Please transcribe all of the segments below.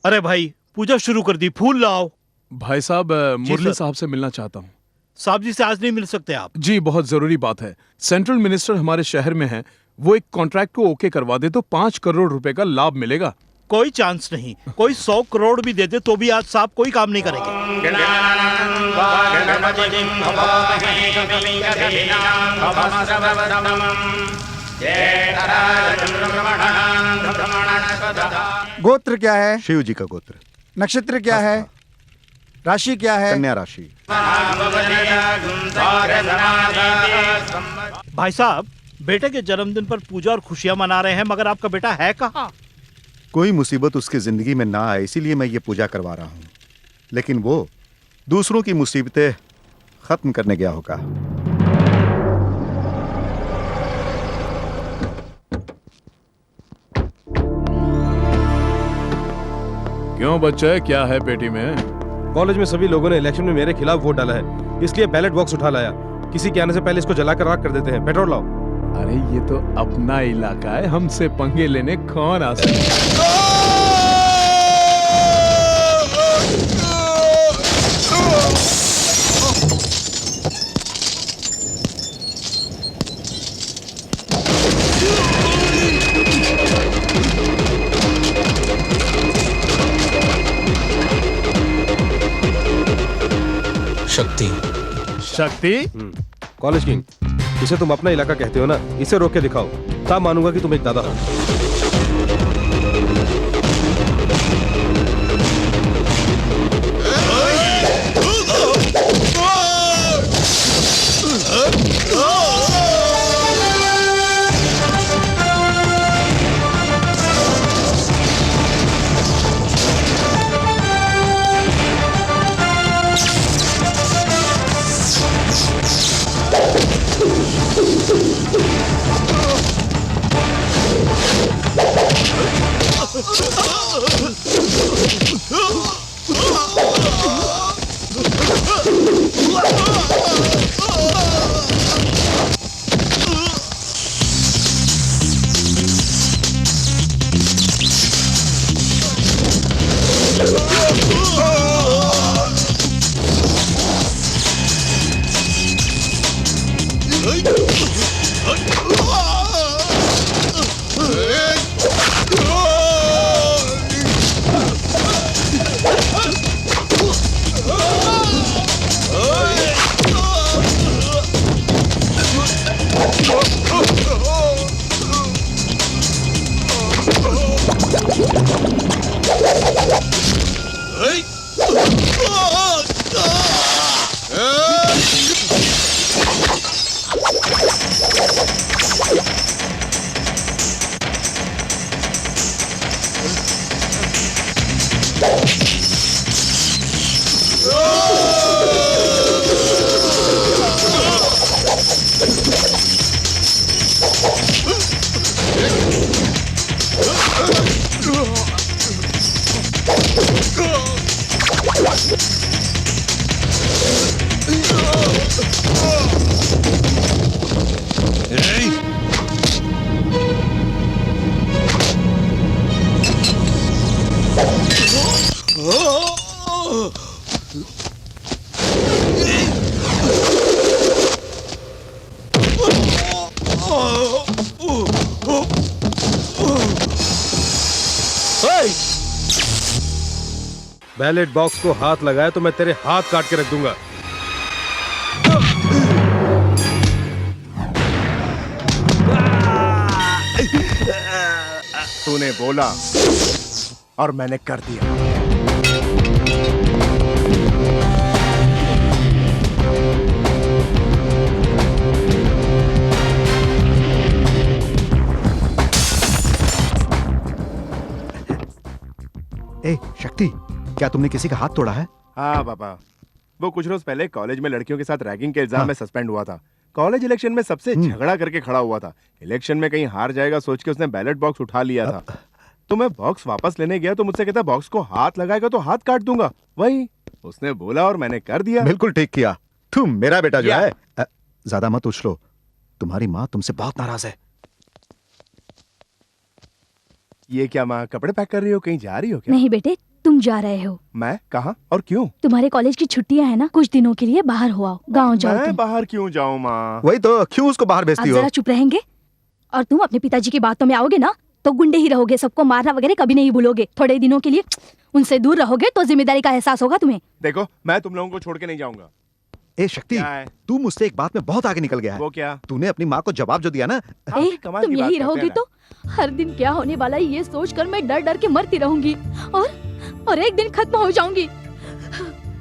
अरे भाई पूजा शुरू कर दी, फूल लाओ। भाई साहब मुरली सर। साहब से मिलना चाहता हूँ। साहब जी से आज नहीं मिल सकते आप? जी बहुत जरूरी बात है। सेंट्रल मिनिस्टर हमारे शहर में हैं, वो एक कॉन्ट्रैक्ट को ओके करवा दे तो 5 करोड़ रुपए का लाभ मिलेगा। कोई चांस नहीं। कोई 100 करोड़ भी दे दे तो भी आज साहब कोई काम नहीं करेंगे। गोत्र क्या है? शिव जी का गोत्र। नक्षत्र क्या है? राशि क्या है? कन्या राशि। भाई साहब बेटे के जन्मदिन पर पूजा और खुशियां मना रहे हैं, मगर आपका बेटा है कहाँ? कोई मुसीबत उसकी जिंदगी में ना आए इसीलिए मैं ये पूजा करवा रहा हूँ, लेकिन वो दूसरों की मुसीबतें खत्म करने गया होगा। क्यों बच्चे, क्या है पेटी में? कॉलेज में सभी लोगों ने इलेक्शन में मेरे खिलाफ वोट डाला है, इसलिए बैलेट बॉक्स उठा लाया। किसी के आने से पहले इसको जलाकर राख कर देते हैं। पेट्रोल लाओ। अरे ये तो अपना इलाका है, हमसे पंगे लेने कौन आ सकता है? शक्ति। शक्ति? कॉलेज किंग, इसे तुम अपना इलाका कहते हो ना, इसे रोक के दिखाओ, तब मानूंगा कि तुम एक दादा हो। बैलेट बॉक्स को हाथ लगाया तो मैं तेरे हाथ काट के रख दूंगा। तूने बोला और मैंने कर दिया। ए शक्ति, क्या तुमने किसी का हाथ तोड़ा है? हाँ पापा, वो कुछ रोज पहले कॉलेज में लड़कियों के साथ रैगिंग के इल्जाम में सस्पेंड हुआ था। कॉलेज इलेक्शन में सबसे झगड़ा करके खड़ा हुआ था। इलेक्शन में कहीं हार जाएगा सोच के उसने बैलेट बॉक्स उठा लिया था। तो मैं बॉक्स वापस लेने गया तो मुझसे कहता बॉक्स को हाथ लगाएगा तो हाथ काट दूंगा। वही उसने बोला और मैंने कर दिया। बिल्कुल ठीक किया। तुम मेरा बेटा जो है। ज्यादा मत उछलो, तुम्हारी माँ तुमसे बहुत नाराज है। ये क्या माँ, कपड़े पैक कर रही हो? कहीं जा रही हो क्या? नहीं बेटे, तुम जा रहे हो। मैं? कहाँ और क्यों? तुम्हारे कॉलेज की छुट्टियां है ना, कुछ दिनों के लिए बाहर हो आओ, गाँव जाओ मैं तुम। बाहर क्यों जाऊँ माँ? वही तो, क्यों उसको बाहर आप भेजती हो? जरा चुप रहेंगे? और तुम अपने पिताजी की बातों में आओगे ना तो गुंडे ही रहोगे, सबको मारना वगैरह कभी नहीं भूलोगे। थोड़े दिनों के लिए उनसे दूर रहोगे तो जिम्मेदारी का एहसास होगा तुम्हें। देखो, मैं तुम लोगों को छोड़ के नहीं जाऊंगा। ए शक्ति, क्या है? तू मुझसे एक बात में बहुत आगे निकल गया है। वो क्या? तूने अपनी माँ को जवाब जो दिया ना, ए, कमाल तुम की बात यही करते रहोगे हैं ना। तो हर दिन क्या होने वाला है ये सोचकर मैं डर डर के मरती रहूंगी और एक दिन खत्म हो जाऊंगी।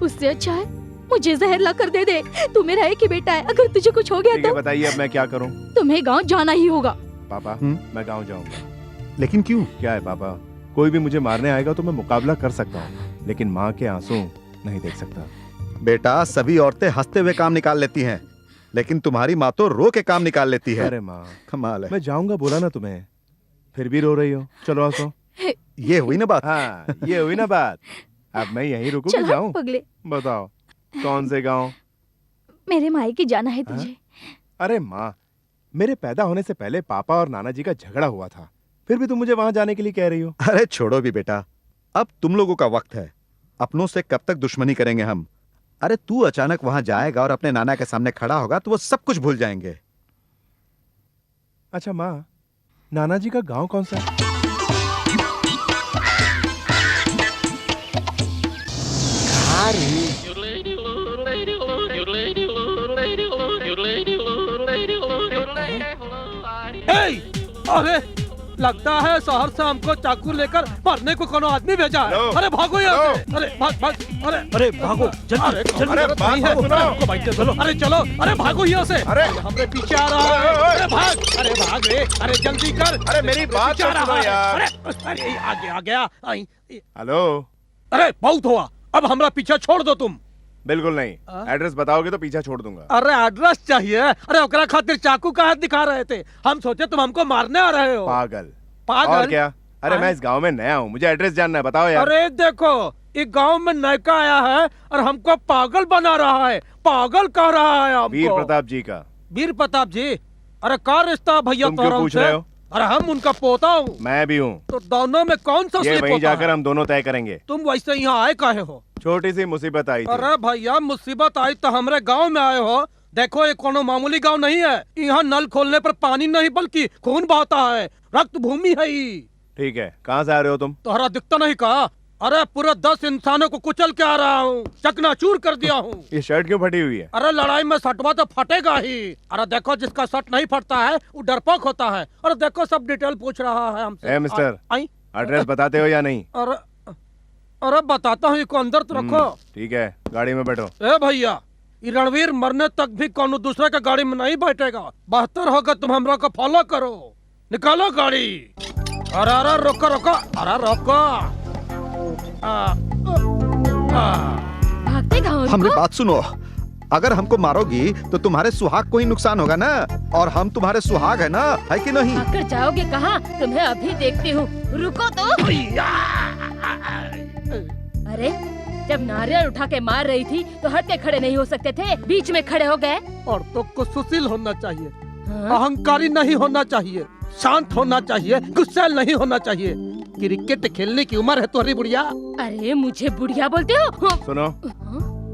उससे अच्छा है मुझे जहर ला कर दे दे। तू मेरा एक ही बेटा है, अगर तुझे कुछ हो गया ठीक है, तो बताइए अब मैं क्या करूं? तुम्हें गांव जाना ही होगा। पापा, मैं गांव जाऊंगा। लेकिन क्यों? क्या है पापा, कोई भी मुझे मारने आएगा तो मैं मुकाबला कर सकता हूँ, लेकिन माँ के आंसू नहीं देख सकता। बेटा, सभी औरतें हंसते हुए काम निकाल लेती हैं, लेकिन तुम्हारी माँ तो रो के काम निकाल लेती है। अरे माँ, कमाल है। मैं जाऊंगा बोला ना तुम्हें, फिर भी रो रही हो। चलो हंसो। ये हुई ना बात। हाँ, ये हुई ना बात। अब मैं यहीं रुकूं कि चल जाऊं? पगले, बताओ कौन से गांव? मेरे मायके जाना है तुझे। हाँ? अरे माँ, मेरे पैदा होने से पहले पापा और नाना जी का झगड़ा हुआ था, फिर भी तुम मुझे वहां जाने के लिए कह रही हो। अरे छोड़ो भी बेटा, अब तुम लोगों का वक्त है। अपनों से कब तक दुश्मनी करेंगे हम? अरे तू अचानक वहां जाएगा और अपने नाना के सामने खड़ा होगा तो वो सब कुछ भूल जाएंगे। अच्छा माँ, नाना जी का गांव कौन सा है? अरे लगता है शहर से हमको चाकू लेकर मारने को कोनो आदमी भेजा है। लो, अरे भागो यहाँ से। अरे भाग भाग। अरे भागो जल्दी जल्दी। अरे बात नहीं है। तो सुनो। हमको बाइक दे चलो। अरे चलो, अरे भागो यहाँ से। अरे हमरे पीछे आ रहा है। अरे भाग, अरे भाग रे, अरे जल्दी कर। अरे मेरी बात पीछे आ तो सुनो रहा है। यार। अरे आगे आ गया। हेलो, अरे बहुत हुआ, अब हमरा पीछे छोड़ दो तुम। बिल्कुल नहीं। एड्रेस बताओगे तो पीछा छोड़ दूंगा। अरे एड्रेस चाहिए? अरे ओकरा खातिर चाकू का हाथ दिखा रहे थे, हम सोचे तुम हमको मारने आ रहे हो। पागल। पागल? और क्या? अरे मैं इस गांव में नया हूँ, मुझे एड्रेस जानना है, बताओ यार। अरे देखो, एक गांव में नयका आया है और हमको पागल बना रहा है, पागल कह रहा है हमको। वीर प्रताप जी का। वीर प्रताप जी? अरे का रिश्ता भैया तुम क्यों तोरा पूछ उनसे? रहे हो? अरे हम उनका पोता हूँ। मैं भी हूँ। तो दोनों में कौन सा ये असली वहीं पोता जाकर है? हम दोनों तय करेंगे। तुम वैसे यहाँ आए काहे हो? छोटी सी मुसीबत आई थी। अरे भैया, मुसीबत आई तो हमरे गांव में आए हो। देखो, ये कोनो मामूली गांव नहीं है। यहाँ नल खोलने पर पानी नहीं बल्कि खून बहता है, रक्त भूमि है ये। ठीक है, कहाँ से आ रहे हो तुम? तोहरा दिखता नहीं का? अरे पूरे 10 इंसानों को कुचल के आ रहा हूँ, चकनाचूर कर दिया हूँ। ये शर्ट क्यों फटी हुई है? अरे लड़ाई में सटवा तो फटेगा ही। अरे देखो, जिसका शर्ट नहीं फटता है वो डरपोक होता है। अरे देखो, सब डिटेल पूछ रहा है हमसे। ए मिस्टर, आई? एड्रेस बताते हो या नहीं? अरे अरे बताता हूँ, इसको अंदर तो रखो। ठीक है, गाड़ी में बैठो। ए भैया, ये रणवीर मरने तक भी कोनो दूसरे के गाड़ी में नहीं बैठेगा। बेहतर होगा तुम हमरा को फॉलो करो। निकालो गाड़ी। अरे अरे रोको रोको, अरे रोको। भागते गाँव हमारी बात सुनो, अगर हमको मारोगी तो तुम्हारे सुहाग को ही नुकसान होगा ना, और हम तुम्हारे सुहाग है ना, है कि नहीं? आकर जाओगे कहाँ? तुम्हें अभी देखती हूँ, रुको तो। अरे जब नारियल उठा के मार रही थी तो हट के खड़े नहीं हो सकते थे, बीच में खड़े हो गए। औरतों को सुशील होना चाहिए, हाँ? अहंकारी नहीं होना चाहिए, शांत होना चाहिए, गुस्सैल नहीं होना चाहिए। क्रिकेट खेलने की उम्र है तुम्हारी बुढ़िया। अरे मुझे बुढ़िया बोलते हो? सुनो,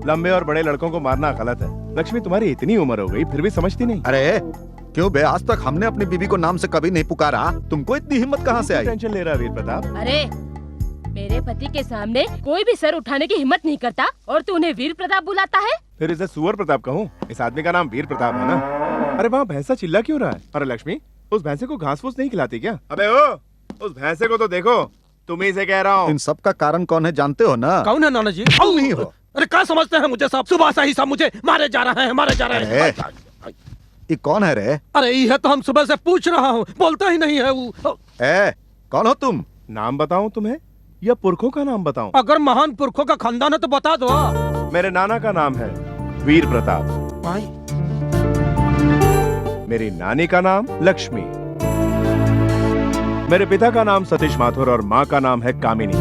लंबे और बड़े लड़कों को मारना गलत है। लक्ष्मी, तुम्हारी इतनी उम्र हो गई फिर भी समझती नहीं। अरे क्यों बे, आज तक हमने अपनी बीबी को नाम से कभी नहीं पुकारा, तुमको इतनी हिम्मत कहाँ से आई? टेंशन ले रहा वीर प्रताप। अरे मेरे पति के सामने कोई भी सर उठाने की हिम्मत नहीं करता और तू उन्हें वीर प्रताप बुलाता है? फिर इसे सुअर प्रताप कहूँ? इस आदमी का नाम वीर प्रताप है ना। अरे वहाँ भैंसा चिल्ला क्यों रहा है? अरे लक्ष्मी, उस भैंसे को घास फूस नहीं खिलाती क्या? अबे ओ, उस भैंसे को तो देखो, तुम ही से कह रहा हूँ। इन सब का कारण कौन है जानते हो ना? कौन है नाना जी? तुम ही हो। अरे क्या समझते हैं मुझे? सब सुबह से ही सब मुझे मारे जा रहे हैं, मारे जा रहे हैं। ये कौन है रे? अरे ये तो हम सुबह से पूछ रहा हूँ, बोलता ही नहीं है वो। कौन हो तुम? नाम बताऊं तुम्हें या पुरखों का नाम बताऊं? अगर महान पुरखों का खानदान है तो बता दो। मेरे नाना का नाम है वीर प्रताप। मेरी नानी का नाम लक्ष्मी। मेरे पिता का नाम सतीश माथुर और माँ का नाम है कामिनी।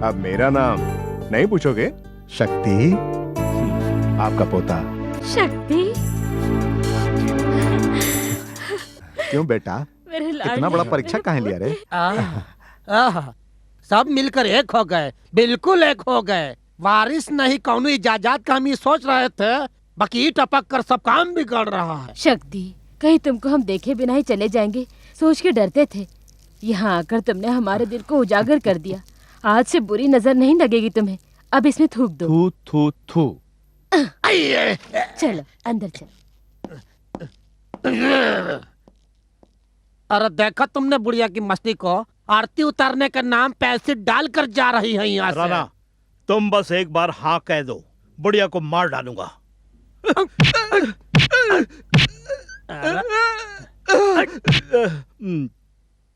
अब मेरा नाम नहीं पूछोगे? शक्ति। आपका पोता। शक्ति। क्यों बेटा, मेरे इतना बड़ा परीक्षा काहे लिया रे? सब मिलकर एक हो गए, बिल्कुल एक हो गए। वारिस नहीं कौनो इजाजत का हम ये सोच रहे थे, बाकी टपक कर सब काम बिगड़ रहा है। शक्ति, कहीं तुमको हम देखे बिना ही चले जाएंगे सोच के डरते थे। यहाँ आकर तुमने हमारे दिल को उजागर कर दिया। आज से बुरी नजर नहीं लगेगी तुम्हें। अब इसमें थूक दो। थू थू थू। चलो अंदर चलो। अरे देखा तुमने बुढ़िया की मस्ती को? आरती उतारने का नाम पे एसिड डालकर जा रही है यहाँ से। राणा, तुम बस एक बार हाँ कह दो, बुढ़िया को मार डालूंगा।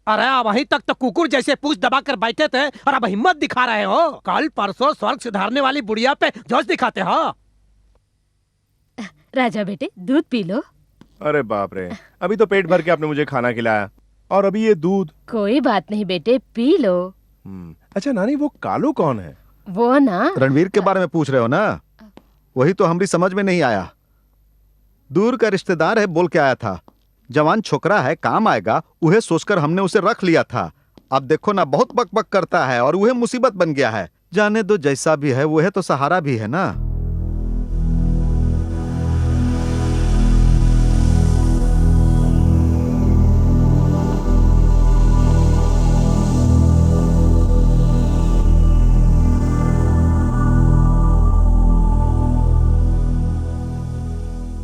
अरे वहीं तक तो कुकुर जैसे पूछ दबा कर बैठे थे और अब हिम्मत दिखा रहे हो। कल परसों स्वर्ग सुधारने वाली बुढ़िया पे जोश दिखाते हो। राजा बेटे दूध पी लो। अरे बाप रे, अभी तो पेट भर के आपने मुझे खाना खिलाया और अभी ये दूध। कोई बात नहीं बेटे, पी लो। अच्छा नानी, वो कालू कौन है? वो ना रणवीर के बारे में पूछ रहे हो ना? वही तो हमारी समझ में नहीं आया। दूर का रिश्तेदार है बोल के आया था। जवान छोकरा है, काम आएगा, उहे सोचकर हमने उसे रख लिया था। अब देखो ना, बहुत बकबक करता है और वह मुसीबत बन गया है। जाने दो, जैसा भी है वह तो सहारा भी है ना।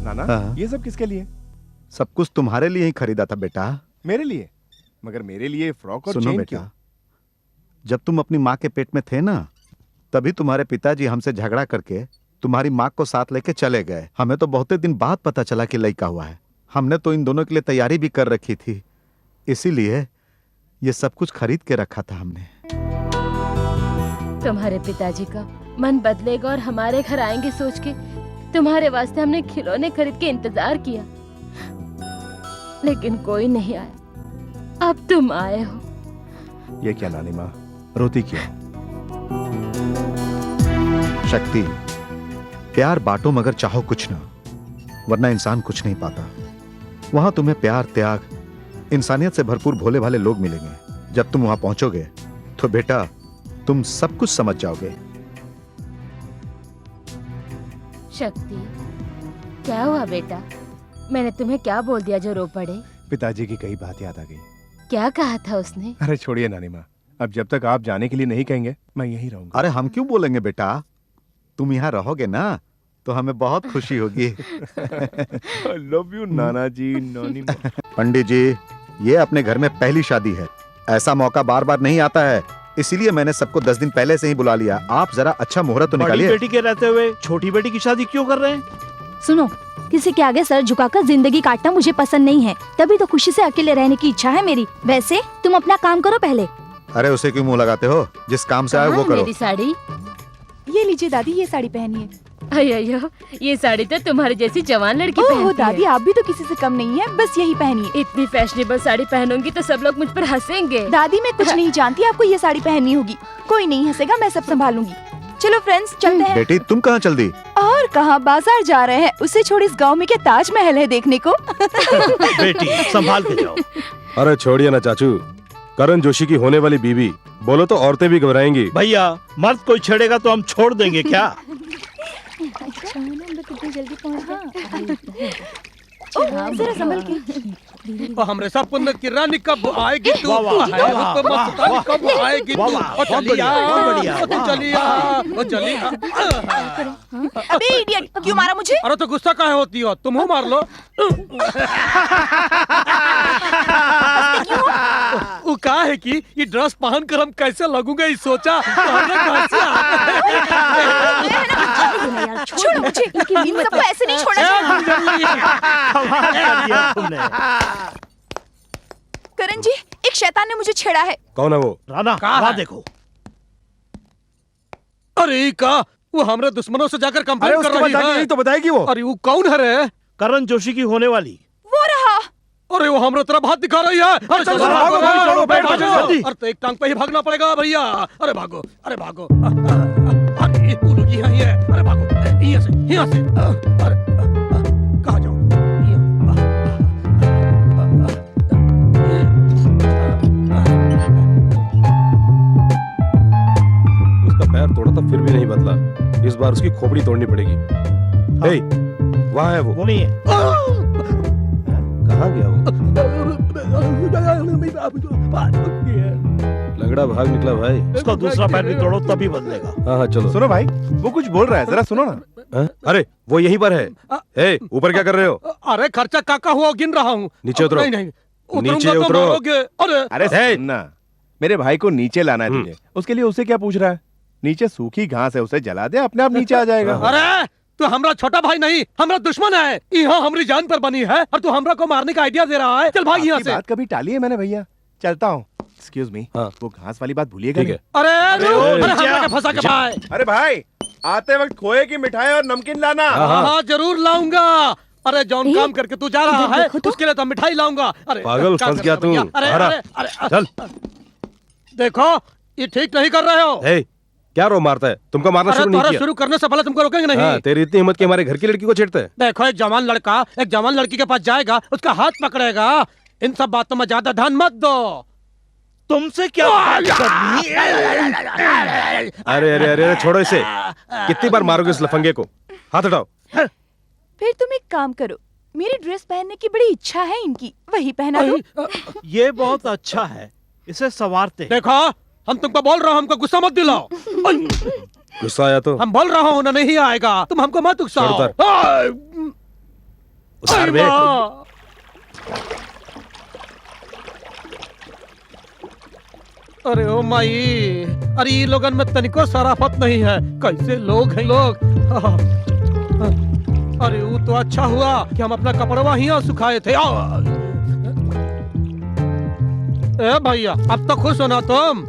नाना, ये सब किसके लिए? सब कुछ तुम्हारे लिए ही खरीदा था बेटा। मेरे लिए? मगर मेरे लिए फ्रॉक और सुनो चेन बेटा, क्यों? जब तुम अपनी माँ के पेट में थे ना, तभी तुम्हारे पिताजी हमसे झगड़ा करके तुम्हारी माँ को साथ लेके चले गए। हमें तो बहुत दिन बाद पता चला कि लड़का हुआ है। हमने तो इन दोनों के लिए तैयारी भी कर रखी थी, इसीलिए ये सब कुछ खरीद के रखा था हमने। तुम्हारे पिताजी का मन बदलेगा और हमारे घर आएंगे सोच के तुम्हारे वास्ते हमने खिलौने खरीद के इंतजार किया, लेकिन कोई नहीं आया। अब तुम आए हो। ये क्या नानी माँ, रोती क्यों? शक्ति, प्यार बांटो मगर चाहो कुछ ना, वरना इंसान कुछ नहीं पाता। वहां तुम्हें प्यार, त्याग, इंसानियत से भरपूर भोले भाले लोग मिलेंगे। जब तुम वहां पहुंचोगे तो बेटा तुम सब कुछ समझ जाओगे। शक्ति, क्या हुआ बेटा? मैंने तुम्हें क्या बोल दिया जो रो पड़े? पिताजी की कई बात याद आ गई। क्या कहा था उसने? अरे छोड़िए नानी माँ, अब जब तक आप जाने के लिए नहीं कहेंगे मैं यहीं रहूंगा। अरे हम क्यों बोलेंगे बेटा, तुम यहाँ रहोगे ना तो हमें बहुत खुशी होगी। I love you नाना जी, नानी माँ। पंडित जी, ये अपने घर में पहली शादी है, ऐसा मौका बार बार नहीं आता है, इसीलिए मैंने सबको 10 दिन पहले से ही बुला लिया। आप जरा अच्छा मुहूर्त तो बड़ी निकालिए। बेटी के रहते हुए छोटी बेटी की शादी क्यों कर रहे हैं? सुनो, किसी के आगे सर झुकाकर जिंदगी काटना मुझे पसंद नहीं है। तभी तो खुशी से अकेले रहने की इच्छा है मेरी। वैसे तुम अपना काम करो पहले। अरे उसे क्यों मुंह लगाते हो? जिस काम से आए वो कहाँ करो। मेरी साड़ी? ये लीजिए दादी, ये साड़ी पहनिए। अयो, ये साड़ी तो तुम्हारी जैसी जवान लड़की ओह पहनती दादी, है। आप भी तो किसी से कम नहीं है, बस यही पहनिए। इतनी फैशनेबल साड़ी पहनूंगी तो सब लोग मुझ पर हंसेंगे। दादी मैं कुछ नहीं जानती, आपको ये साड़ी पहननी होगी। कोई नहीं हंसेगा, मैं सब संभालूंगी। चलो फ्रेंड्स चलते हैं। बेटी तुम कहाँ चल दी? और कहाँ, बाजार जा रहे हैं। उसे छोड़ इस गांव में क्या ताजमहल है देखने को। बेटी संभाल के जाओ। अरे छोड़िए ना चाचू, करण जोशी की होने वाली बीवी, बोलो तो औरतें भी घबराएंगी। भैया, मर्द कोई छेड़ेगा तो हम छोड़ देंगे क्या? जल्दी जरा संभल के। हमरे सब पुण्य की रानी कब आएगी तू? वाह, वाह, है वाह, तो वाह, मस्तानी वाह, कब आएगी वाह, तू? वाह, ओ चलिया, बहुत बढ़िया, ओ वाह, चलिया, वाह। ओ चलिया। अबे इडियट, क्यों मारा मुझे? अरे तो गुस्सा काहे होती हो, तुम हो मार लो। वो कहा है कि ये ड्रेस पहन कर हम कैसे लगूंगा, ये सोचा। छोड़ो मुझे, इन सबको ऐसे नहीं छोड़ना चाहिए। करण जी, एक शैतान ने मुझे छेड़ा है। कौन है वो? राणा, कहाँ वहाँ है? देखो। अरे का वो हमारे दुश्मनों से जाकर कंप्लेंट कर रही है। यही तो बताएगी वो। अरे वो कौन है रे? करण जोशी की होने वाली। वो रहा। अरे वो हमारे तरफ हाथ दिखा रही है। अरे चलो, भागो, भागो, चलो, बैठ जाओ, जल्दी। अरे तो एक टांग पे ही भागना पड़ेगा भैया। अरे भागो, अरे भागो। अरे वो लोग यहाँ ही है। अरे भागो, यहाँ से, यहाँ से। अरे कहाँ जाओ? उसका पैर तोड़ा था फिर भी नहीं बदला, इस बार उसकी खोपड़ी तोड़नी पड़ेगी। हे, वहाँ है वो। नहीं है। कहाँ गया वो? लगड़ा भाग निकला भाई। उसका दूसरा पैर भी तोड़ो तभी बदलेगा। हाँ हाँ चलो। सुनो भाई, वो कुछ बोल रहा है, जरा सुनो ना। हाँ? अरे वो यहीं पर है। हे, ऊपर क्या कर रहे हो? अरे खर्चा काका हुआ गिन रहा हूँ। नीचे उतरो। नहीं नहीं, उतरूंगा नीचे तो उतरो। मारोगे। अरे अरे सुनना, मेरे भाई को नीचे लाना है तुझे, उसके लिए उसे क्या पूछ रहा है? नीचे सूखी घास है, उसे जला दे, अपने आप नीचे आ जाएगा। अरे तू हमरा छोटा भाई नहीं, हमरा दुश्मन है। यहाँ हमारी जान पर बनी है और तू हमरा को मारने का आइडिया दे रहा है। चल भाग यहाँ आपकी से। बात कभी टाली है मैंने भैया, चलता हूँ। एक्सक्यूज मी, हाँ। वो घास वाली बात भूलिएगा ठीक नहीं। है। अरे नीचे हमरा आ। के फंसा के भाई। अरे भाई, आते वक्त खोए की मिठाई और नमकीन लाना। हाँ जरूर लाऊंगा। अरे जौन ए, काम करके तू जा रहा इधर है देखो तो। उसके लिए तो मिठाई लाऊंगा। अरे पागल, क्या फंस कर गया रहे हो तू। भैया? अरे हरा। अरे अरे चल। देखो ये ठीक नहीं कर रहे हो। हे, क्या रो मारता है? तुमको मारना अरे शुरू नहीं तुम्हारा किया? शुरू करने से पहले तुमको रोकेंगे नहीं। हाँ, तेरी इतनी हिम्मत कि हमारे घर की लड़की को छेड़ते है? देखो एक जवान लड़का एक जवान लड़की के पास जाएगा, उसका हाथ पकड़ेगा। इन सब बातों में ज्यादा ध्यान मत दो। तुमसे क्या बात करनी है? अरे अरे अरे अरे, छोड़ो इसे। कितनी बार मारोगे इस लफंगे को? हाथ हटाओ। फिर तुम एक काम करो, मेरी ड्रेस पहनने की बड़ी इच्छा है इनकी, वही पहना दो। ये बहुत अच्छा है, इसे संवारते। देखो हम तुमको बोल रहा हूँ, हमको गुस्सा मत दिलाओ। गुस्सा आया तो हम बोल रहा हूँ ना, नहीं आएगा। तुम हमको मत उकसाओ। छोड़ उतार। आय, उतार बे। माँ। अरे ओ माई, अरे ये लोगन में तनिको शराफत नहीं है। कैसे लोग हैं लोग। अरे वो तो अच्छा हुआ कि हम अपना कपड़वा ही सुखाए थे। ए भैया, अब तो खुश हो ना तुम?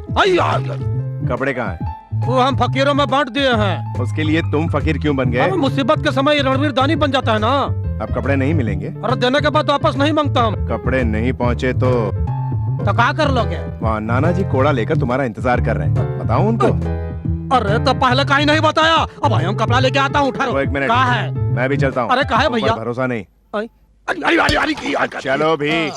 कपड़े कहाँ हैं? वो हम फकीरों में बांट दिए हैं। उसके लिए तुम फकीर क्यों बन गए? अब मुसीबत के समय रणवीर दानी बन जाता है ना। अब कपड़े नहीं मिलेंगे। और देने के बाद वापस नहीं मांगता हम। कपड़े नहीं पहुँचे तो क्या कर लोगे? वहाँ नाना जी कोड़ा लेकर तुम्हारा इंतजार कर रहे हैं, बताऊं उनको? अरे तो पहले कहीं नहीं बताया। अब भाई हम कपड़ा लेके आता हूँ। वो एक मिनट, कहा है? मैं भी चलता हूँ। अरे कहा है तुम पर भैया? भरोसा नहीं। अरे अरे अरे अरे चलो भी।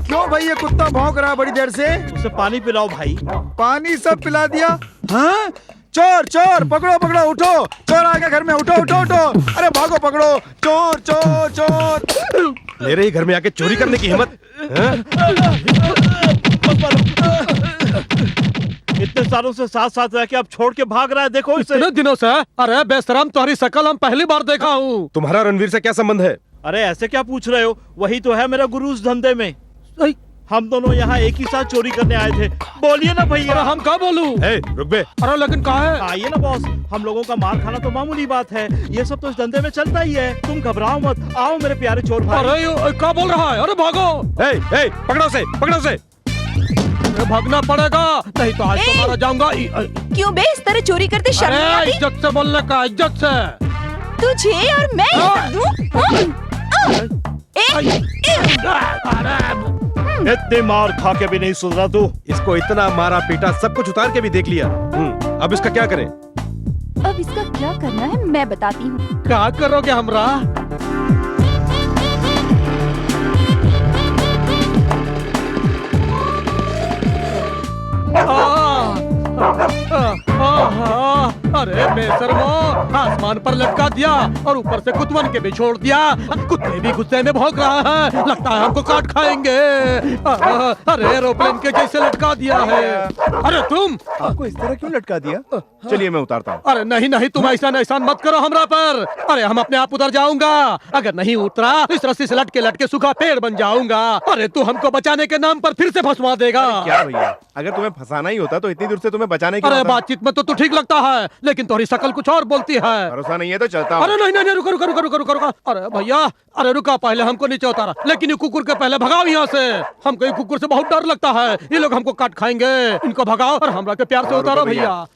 क्यों भाई ये कुत्ता भौंक रहा है बड़ी देर से? उसे पानी पिलाओ भाई। पानी सब पिला दिया। हाँ? चोर चोर, पकड़ो पकड़ो, उठो। चोर आ गया घर में, उठो उठो उठो। अरे भागो, पकड़ो। चोर चोर चोर। मेरे ही घर में आके चोरी करने की हिम्मत? हाँ? इतने सालों से साथ साथ रह के अब छोड़ के भाग रहा है, देखो इसे। इतने दिनों से? अरे बेशरम, तुम्हारी शकल हम पहली बार देखा हूँ। तुम्हारा रणवीर से क्या संबंध है? अरे ऐसे क्या पूछ रहे हो? वही तो है मेरा गुरु उस धंधे में। अरे हम दोनों यहाँ एक ही साथ चोरी करने आए थे। बोलिए ना भैया। हम क्या बोलूं? हे, रुक बे। अरे लेकिन कहा है? आइए ना बॉस, हम लोगों का मार खाना तो मामूली बात है, ये सब तो इस धंधे में चलता ही है। तुम घबराओ मत, आओ मेरे प्यारे चोर भाई। अरे ये क्या बोल रहा है? अरे भागो। हे, हे, पकड़ो से, पकड़ो से। अरे भागना पड़ेगा, नहीं तो आज तो मारा जाऊंगा। क्यों बे इस तरह चोरी करते? शर्म नहीं अरे आती? इज्जत से बोलने का, इज्जत से। तुझे और मैं इज्जत दूं? इतनी मार खा के भी नहीं सुधरा तू। इसको इतना मारा पीटा, सब कुछ उतार के भी देख लिया। अब इसका क्या करें? अब इसका क्या करना है मैं बताती हूँ। क्या करोगे हमरा? अरे बेशर्मो, आसमान जवान पर लटका दिया और ऊपर से कुतवन के भी छोड़ दिया। कुत्ते भी गुस्से में भौंक रहा है, लगता है हमको काट खाएंगे। अरे एरोप्लेन के जैसे लटका दिया है। अरे तुम आपको इस तरह क्यों लटका दिया? चलिए मैं उतारता हूँ। अरे नहीं नहीं, तुम ऐसा एहसान मत करो हमरा पर। अरे हम अपने आप उतर जाऊंगा। अगर नहीं उतरा इस रस्सी से लटके लटके सूखा पेड़ बन जाऊंगा। अरे तू हमको बचाने के नाम पर फिर से फंसवा देगा। क्या भैया, अगर तुम्हें फंसाना ही होता तो इतनी दूर से तुम्हें बचाने की अरे बातचीत में तो तू ठीक लगता है, लेकिन तुम्हारी शक्ल कुछ और बोलती है। भरोसा नहीं है तो चलता हूँ। अरे नहीं नहीं, रुको रुको रुको रुको रुको रुको। अरे भैया, अरे रुका, पहले हमको नीचे उतारा, लेकिन ये कुकुर के पहले भगाओ यहाँ से। हमको ये कुकुर से बहुत डर लगता है, ये लोग हमको काट खाएंगे। इनको भगाओ और हमरा के प्यार से उतारो भैया।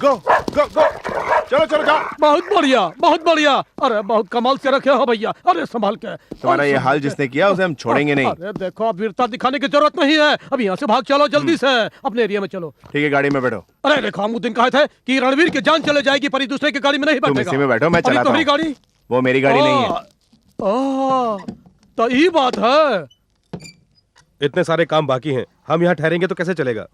गो गो गो, चलो चलो जाओ। बहुत बढ़िया बहुत बढ़िया। अरे बहुत कमाल से रखे हो भैया। अरे संभाल के। तुम्हारा ये हाल जिसने किया उसे हम छोड़ेंगे नहीं। अरे देखो, अब वीरता दिखाने की जरूरत नहीं है। अब यहाँ से भाग चलो, जल्दी से अपने एरिया में चलो। ठीक है, गाड़ी में बैठो। अरे देखो, हम उस दिन कहे थे कि रणवीर की जान चले जाएगी पर दूसरे की गाड़ी में नहीं तुम बैठेगा। इसी में बैठो, मैं चलाता तुम्हारी हूँ। गाड़ी? वो मेरी गाड़ी नहीं है। तो ये बात है। इतने सारे काम बाकी हैं, हम यहाँ ठहरेंगे तो कैसे चलेगा?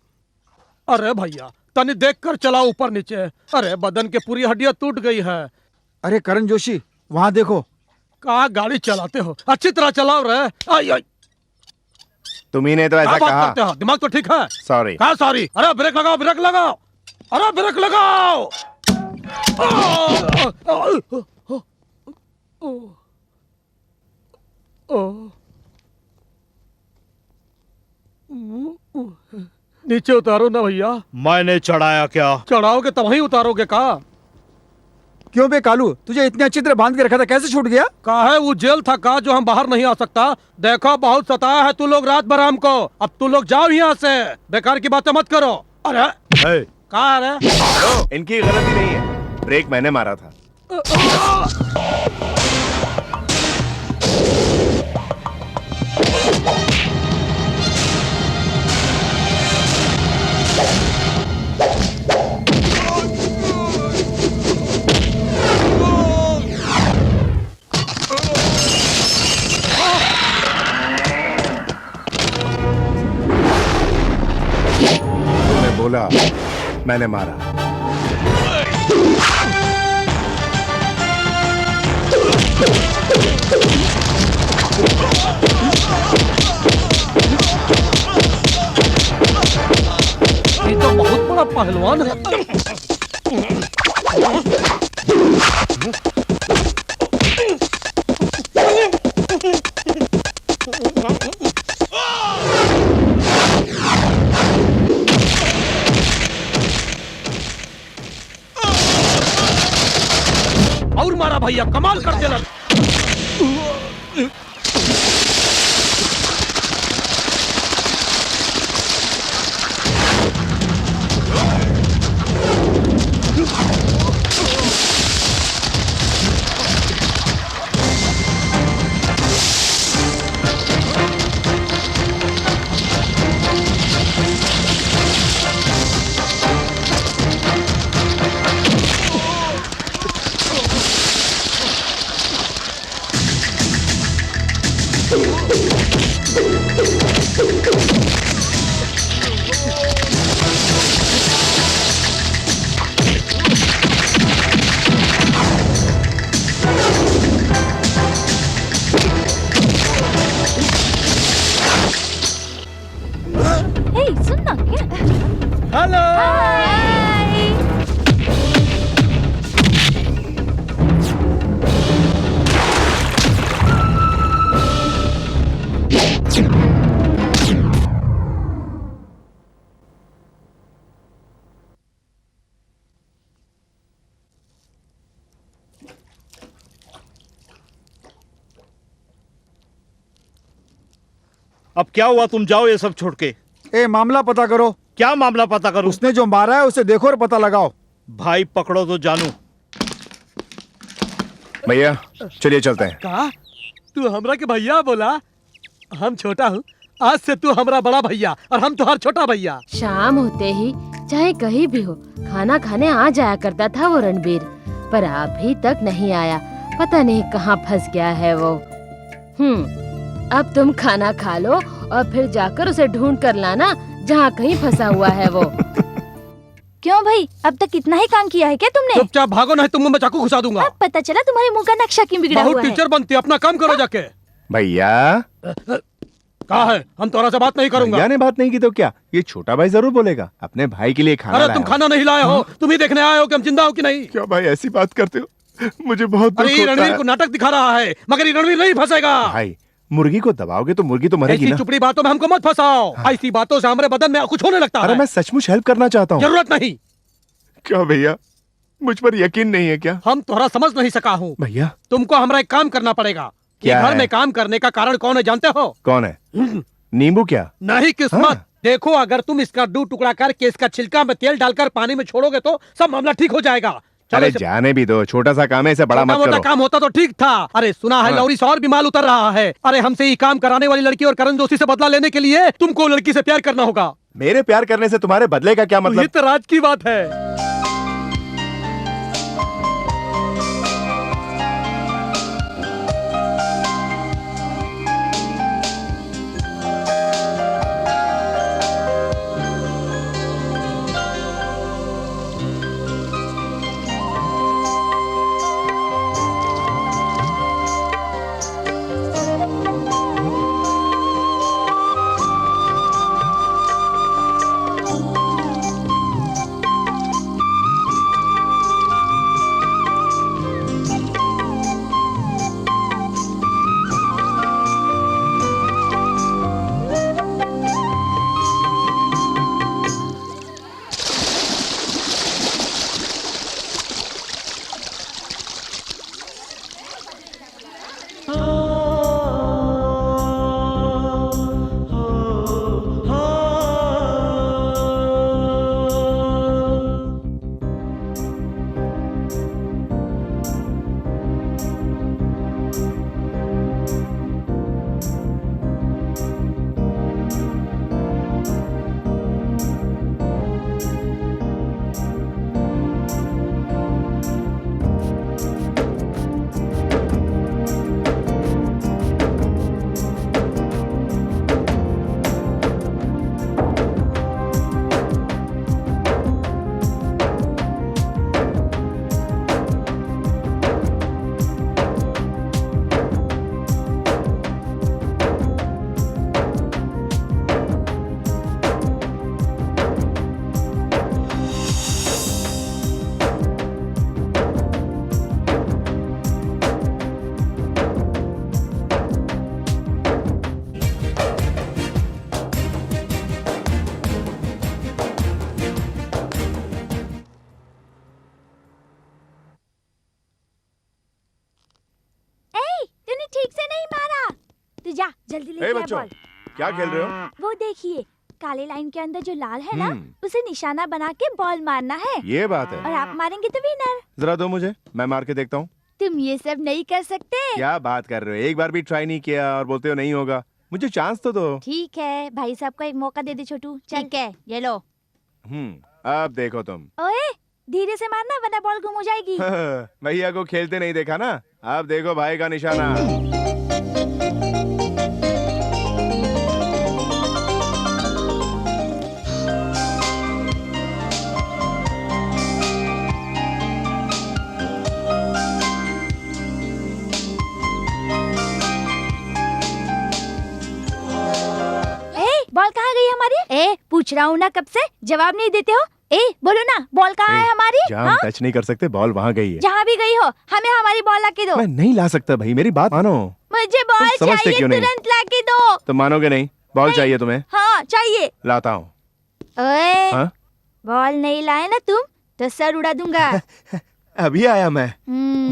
अरे भैया, तनी देख कर चलाओ ऊपर नीचे। अरे बदन के पूरी हड्डियां टूट गई है। अरे करण जोशी, वहाँ देखो। कहा गाड़ी चलाते हो, अच्छी तरह चलाओ रे। आई आई, तुम्ही ने तो ऐसा क्या बात कहा। करते हो? दिमाग तो ठीक है। सॉरी। कहा सॉरी? अरे ब्रेक लगाओ, ब्रेक लगाओ। अरे ब्रेक लगाओ। नीचे उतारो ना भैया। मैंने चढ़ाया क्या? चढ़ाओगे तब वहीं उतारोगे का? क्यों बे कालू, तुझे इतने अच्छी तरह बांध के रखा था, कैसे छूट गया? का है वो जेल था का जो हम बाहर नहीं आ सकता? देखो बहुत सताया है तू लोग रात भर हमको। अब तू लोग जाओ यहाँ से, बेकार की बातें मत करो। अरे कहा है? इनकी गलती नहीं है, ब्रेक मैंने मारा था। तूने बोला, मैंने मारा। ये तो बहुत बड़ा पहलवान है। और मारा भैया, कमाल कर दिया। सुनना क्या? हेलो। अब क्या हुआ? तुम जाओ ये सब छोड़ के। ए, मामला पता करो। क्या मामला पता करूं? उसने जो मारा है उसे देखो और पता लगाओ। भाई पकड़ो तो जानू। भैया चलिए चलते हैं। कहा तू हमरा के भैया बोला? हम छोटा हूँ, आज से तू हमरा बड़ा भैया और हम तुम्हारा छोटा भैया। शाम होते ही चाहे कहीं भी हो खाना खाने आ जाया करता था वो रणबीर, पर अभी तक नहीं आया। पता नहीं कहाँ फंस गया है वो। अब तुम खाना खा लो और फिर जाकर उसे ढूंढ कर लाना जहाँ कहीं फंसा हुआ है वो। क्यों भाई, अब तक इतना ही काम किया है क्या तुमने? चुपचाप भागो नहीं तुम मुंह में चाकू घुसा दूंगा। अब पता चला तुम्हारे मुंह का नक्शा क्यों बिगड़ा बहुत हुआ है। टीचर बनती है, अपना काम करो जाके। भैया कहा है हम तोरा से बात नहीं करूंगा। भैया ने बात नहीं की तो क्या, ये छोटा भाई जरूर बोलेगा। अपने भाई के लिए खाना अरे लाया तुम हूं। खाना नहीं लाए हो, तुम ही देखने आए हो कि हम जिंदा हो कि नहीं। क्या भाई ऐसी बात करते हो, मुझे बहुत दुख अरे ये होता रणवीर है। को नाटक दिखा रहा है, मगर ये रणवीर नहीं फंसेगा। भाई मुर्गी को दबाओगे तो मुर्गी तो मरेगी ऐसी ना। चुपड़ी बातों में हमको मत फंसाओ। ऐसी बातों से हमारे बदन में कुछ होने लगता अरे है। मैं सचमुच हेल्प करना चाहता हूँ। जरूरत नहीं। क्या भैया मुझ पर यकीन नहीं है क्या? हम तुम्हारा समझ नहीं सका हूँ। भैया तुमको हमारा एक काम करना पड़ेगा। क्या ये घर है? में काम करने का कारण कौन है जानते हो? कौन है? नींबू क्या? नहीं किस्मत। हाँ। देखो अगर तुम इसका 2 टुकड़ा करके इसका छिलका में तेल डालकर पानी में छोड़ोगे तो सब मामला ठीक हो जाएगा। चलो अरे इसे- जाने भी दो, छोटा सा काम है, इसे बड़ा छोटा मत मोटा करो। काम होता तो ठीक था। अरे सुना है हाँ। लौरी से और भी माल उतर रहा है। अरे हमसे ये काम कराने वाली लड़की और करण जोशी से बदला लेने के लिए तुमको लड़की से प्यार करना होगा। मेरे प्यार करने से तुम्हारे बदले का क्या ये मतलब? तो राज की बात है। तूने ठीक से नहीं मारा। तू जा जल्दी ए लेके आ बच्चों, बॉल। क्या खेल रहे हो? वो देखिए काले लाइन के अंदर जो लाल है ना, हम्म। उसे निशाना बना के बॉल मारना है। ये बात है। और आप मारेंगे तो विनर। जरा दो मुझे, मैं मार के देखता हूँ। तुम ये सब नहीं कर सकते। क्या बात कर रहे हो, एक बार भी ट्राई नहीं किया और बोलते हो नहीं होगा। मुझे चांस तो दो। ठीक है भाई साहब को एक मौका दे दे छोटू। ठीक है ये लो। अब देखो तुम। ओए धीरे से मारना वरना बॉल गुम हो जाएगी। भैया को खेलते नहीं देखा ना, अब देखो भाई का निशाना। बॉल कहाँ गई हमारी? ए पूछ रहा हूँ ना कब से, जवाब नहीं देते हो। ए बोलो ना बॉल कहाँ है हमारी? जहाँ हम टच नहीं कर सकते, बॉल वहाँ गई है। जहाँ भी गई हो हमें हमारी बॉल लाके दो। मैं नहीं ला सकता भाई, मेरी बात मानो। मुझे बॉल तुम समझते चाहिए, क्यों नहीं? तुरंत लाके दो। तुम मानोगे नहीं, बॉल चाहिए तुम्हें? हाँ चाहिए। लाता हूँ। ओए हाँ? बॉल नहीं लाए ना तुम तो सर उड़ा दूंगा। अभी आया मैं,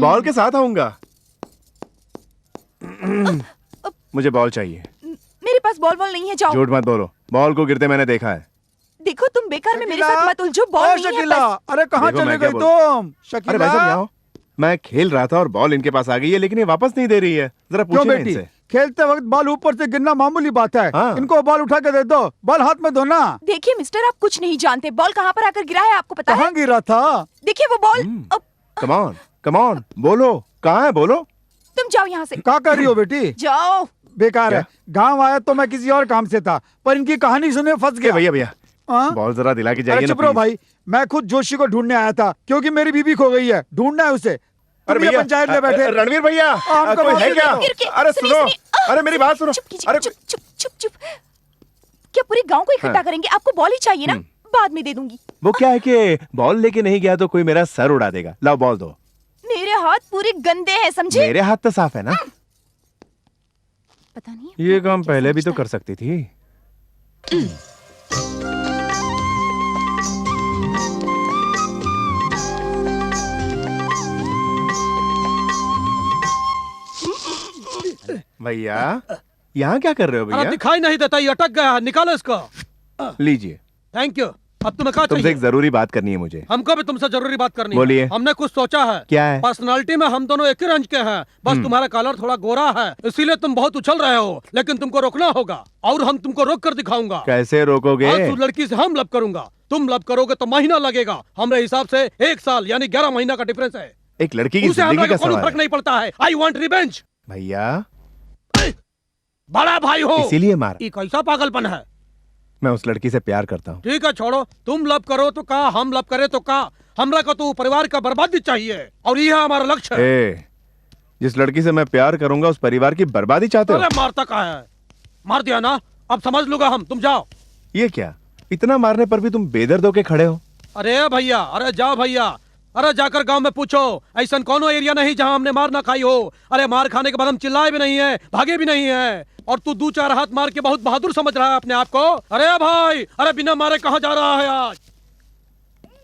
बॉल के साथ आऊंगा। मुझे बॉल चाहिए। मेरे पास बॉल नहीं है, जाओ। झूठ मत बोलो, बॉल को गिरते मैंने देखा है। देखो तुम बेकार में मेरे साथ मत उलझो, बॉल ओ नहीं है शकीला, बस। अरे कहाँ देखो चले मैं क्या गई बोल- तुम? अरे भाई साहब शकीला यहाँ हो। मैं खेल रहा था और बॉल इनके पास आ गई है, लेकिन ये वापस नहीं दे रही है। जरा क्यों पूछिए बेटी, इनसे। खेलते वक्त बॉल ऊपर से गिरना मामूली बात है। हाँ। इनको बॉल उठा के दे दो, बॉल हाथ में दो ना। देखिए मिस्टर आप कुछ नहीं जानते, बॉल कहाँ पर आकर गिरा है आपको पता है? कहाँ गिरा था? देखिए वो ball. Come on, come on, बोलो कहाँ है, बोलो। तुम जाओ यहाँ से। क्या कर रही हो बेटी? जाओ। बेकार है। गांव आया तो मैं किसी और काम से था, पर इनकी कहानी सुने फंस ए गया। भैया भैया, हाँ? बॉल जरा दिला के अरे जाइए ना चुप रहो please। भाई, मैं खुद जोशी को ढूंढने आया था क्योंकि मेरी बीबी खो गई है, ढूंढना है उसे। अरे तुम ये भैया, पंचायत में बैठे रणवीर भैया, हमको कोई माफ है कर क्या? दो। अरे सुनो, अरे मेरी बात सुनो। चुप कीजिए, अरे चुप चुप चुप चुप। क्या पूरे गांव को इकट्ठा हाँ। करेंगे? आपको बॉल ही चाहिए ना? बाद में दे दूंगी। वो क्या है कि बॉल लेके नहीं गया तो कोई मेरा सर उड़ा देगा। लाओ बॉल दो। मेरे हाथ पूरे गंदे हैं, समझे? मेरे हाथ तो साफ है ना। पता नहीं ये काम पहले भी तो कर सकती थी। भैया, यहाँ क्या कर रहे हो अरे भैया? दिखाई नहीं देता, ये अटक गया है, निकालो इसको। लीजिए, थैंक यू। अब तुम्हें क्या तुमसे चाहिए? एक जरूरी बात करनी है मुझे। हमको भी तुमसे जरूरी बात करनी है। बोलिए। हमने कुछ सोचा है। क्या है? पर्सनालिटी में हम दोनों एक ही रेंज के हैं, बस तुम्हारा कलर थोड़ा गोरा है, इसीलिए तुम बहुत उछल रहे हो। लेकिन तुमको रोकना होगा और हम तुमको रोक कर दिखाऊंगा। कैसे रोकोगे? आज उस लड़की से हम लव करूंगा, तुम लव करोगे तो महीना लगेगा। हमारे हिसाब से 1 साल यानी 11 महीना का डिफरेंस है। एक लड़की की उसे जिंदगी हमारे का कोई सवाल फर्क है। नहीं पड़ता है। I want revenge. भैया, बड़ा भाई हो, इसीलिए मारा। ये कैसा पागलपन है? मैं उस लड़की से प्यार करता हूँ। ठीक है छोड़ो, तुम लव करो तो का, हम लव करे तो का, हमरा को तो परिवार का बर्बादी चाहिए और यह हमारा लक्ष्य है। ए, जिस लड़की से मैं प्यार करूंगा उस परिवार की बर्बादी चाहते हो? अरे मारता का है, मार दिया ना, अब समझ लूंगा हम, तुम जाओ। ये क्या, इतना मारने पर भी तुम बेदर्द होके खड़े हो? अरे भैया, अरे जाओ भैया, अरे जाकर गांव में पूछो, ऐसा कोनो एरिया नहीं जहां हमने मार ना खाई हो। अरे मार खाने के बाद हम चिल्लाए भी नहीं है, भागे भी नहीं है, और तू 2-4 हाथ मार के बहुत बहादुर समझ रहा है अपने आप को। अरे भाई, अरे बिना मारे कहाँ जा रहा है आज?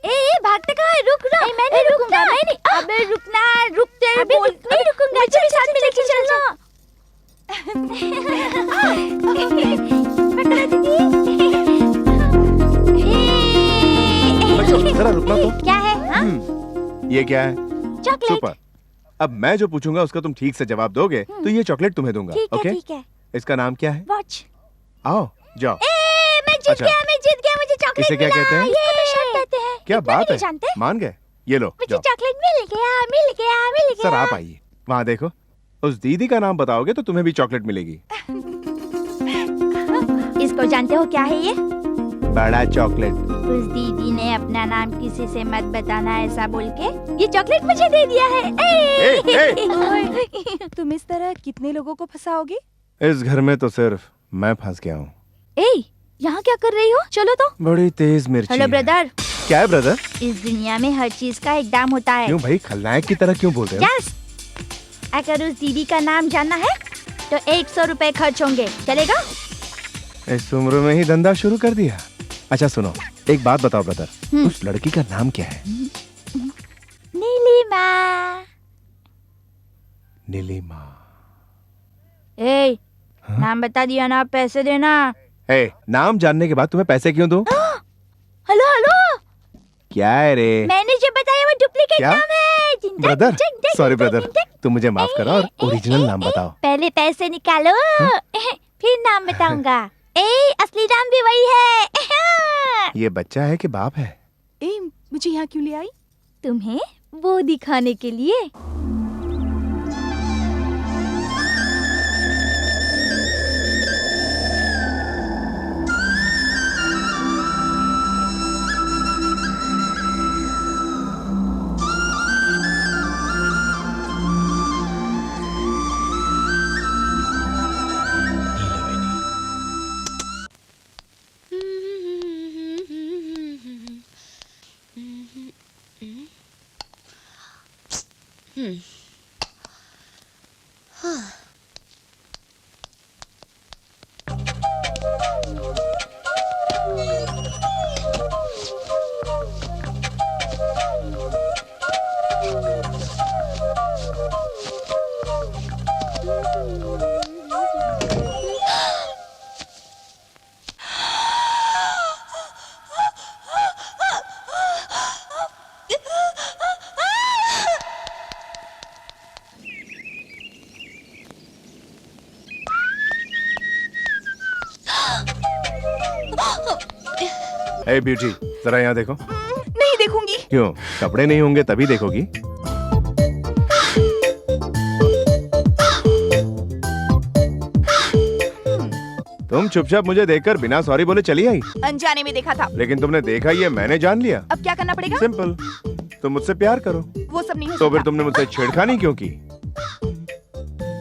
ए भागते कहाँ है? रुक ना। मैं नहीं रुकूंगा। मैं नहीं। अबे रुकना, रुकते बोल। नहीं रुकूंगा। मुझे भी साथ में लेके चलना। पकड़ा बच्चों, दीदी। जरा रुकना तो। क्या है? हाँ? ये क्या है? चॉकलेट। सुपर। अब मैं जो पूछूंगा उसका तुम ठीक से जवाब दोगे तो ये चॉकलेट तुम्हें दूंगा। ठीक है, ओके? ठीक है। इसका नाम क्या है? वॉच। आओ, जाओ। मैं जीत अच्छा। गया, मैं जीत गया, मुझे चॉकलेट इसे क्या मिला। कहते हैं? इसको तो शर्ट कहते हैं। क्या इतना बात भी है? नहीं जानते? मान गए? ये लो, मुझे जाओ। चॉकलेट मिल गया, मिल गया, मिल गया। सर आप आइए, वहाँ देखो, उस दीदी का नाम बताओगे तो तुम्हें भी चॉकलेट मिलेगी। इसको जानते हो क्या है ये? बड़ा चॉकलेट। उस दीदी ने अपना नाम किसी से मत बताना ऐसा बोल के ये चॉकलेट मुझे दे दिया है। तुम इस तरह कितने लोगों को फंसाओगे? इस घर में तो सिर्फ मैं फंस गया हूँ। ए, यहाँ क्या कर रही हो? चलो तो। बड़ी तेज मिर्ची हेलो है। ब्रदर। क्या है ब्रदर? इस दुनिया में हर चीज का एक दाम होता है। क्यों भाई, खलनायक की तरह क्यों बोल रहे हो? यस। अगर उस दीदी का नाम जानना है तो 100 रुपए खर्च होंगे, चलेगा? इस उम्र में ही धंधा शुरू कर दिया। अच्छा सुनो, एक बात बताओ ब्रदर, उस लड़की का नाम क्या है? नीलिमा। नीलिमा। ए, नाम बता दिया ना, पैसे देना। ए, नाम जानने के बाद तुम्हें पैसे क्यों दूं? हेलो हेलो, क्या है रे? मैंने जो बताया वो डुप्लीकेट क्या? नाम है। जिन- ब्रदर, जिन- जिन- सॉरी जिन- ब्रदर, जिन- तुम मुझे माफ करो और ओरिजिनल नाम बताओ। पहले पैसे निकालो, फिर नाम बताऊंगा। ए, असली नाम भी वही है। ये बच्चा है कि बाप है? ए, मुझे यहाँ क्यों ले आई? तुम्हें वो दिखाने के लिए। ए ब्यूटी, जरा यहाँ देखो। नहीं देखूंगी। क्यों, कपड़े नहीं होंगे तभी देखोगी? तुम चुपचाप मुझे देखकर बिना सॉरी बोले चली आई, अनजाने में देखा था। लेकिन तुमने देखा ये मैंने जान लिया। अब क्या करना पड़ेगा? सिंपल, तुम मुझसे प्यार करो। वो सब नहीं हो तो फिर सकता। तुमने मुझसे छेड़खानी क्यों की?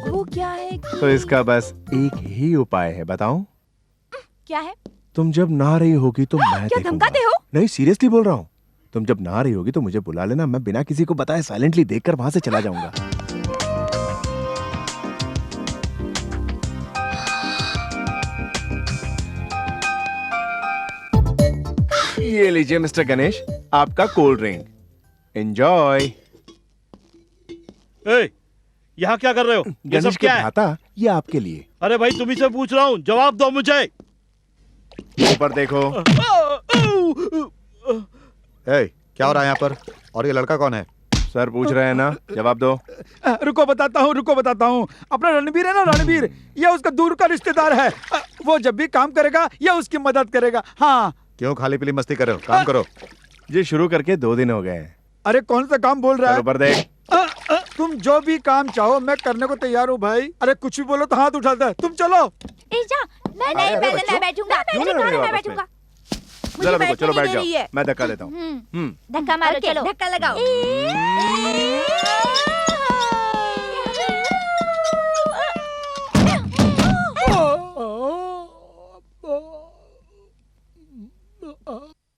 वो क्या है कि... तो इसका बस एक ही उपाय है, बताऊं? क्या है? तुम जब नहा रही होगी तो मैं क्या धमकाते हो? नहीं, सीरियसली बोल रहा हूँ। तुम जब नहा रही होगी तो मुझे बुला लेना, मैं बिना किसी को बताए साइलेंटली देखकर वहां से चला जाऊंगा। ये लीजिए मिस्टर गणेश, आपका कोल्ड ड्रिंक, एंजॉय। यहाँ क्या कर रहे हो? ये सब गणेश के क्या है? भ्राता, ये आपके लिए। अरे भाई तुम्ही से पूछ रहा हूँ, जवाब दो मुझे। ऊपर देखो। क्या हो रहा है यहाँ पर? और ये लड़का कौन है? सर पूछ रहे हैं ना, जवाब दो। रुको बताता हूँ। अपना रणबीर है ना, रणबीर, ये उसका दूर का रिश्तेदार है। वो जब भी काम करेगा ये उसकी मदद करेगा। हाँ। क्यों खाली पीली मस्ती कर रहे हो? काम करो। ये शुरू करके 2 दिन हो गए हैं। अरे कौन सा काम बोल रहा है? ऊपर देख। तुम जो भी काम चाहो मैं करने को तैयार हूँ भाई। अरे कुछ भी बोलो तो हाथ उठाता है। तुम चलो। जा, नहीं अरे मैं बच्चों, बैठूंगा। क्यों लड़ रहे हो आपस में? बैठूंगा। चलो बैठने चलो बैठ नहीं दे रही जाओ, है। मैं धक्का देता हूँ। धक्का मारो, चलो धक्का लगाओ।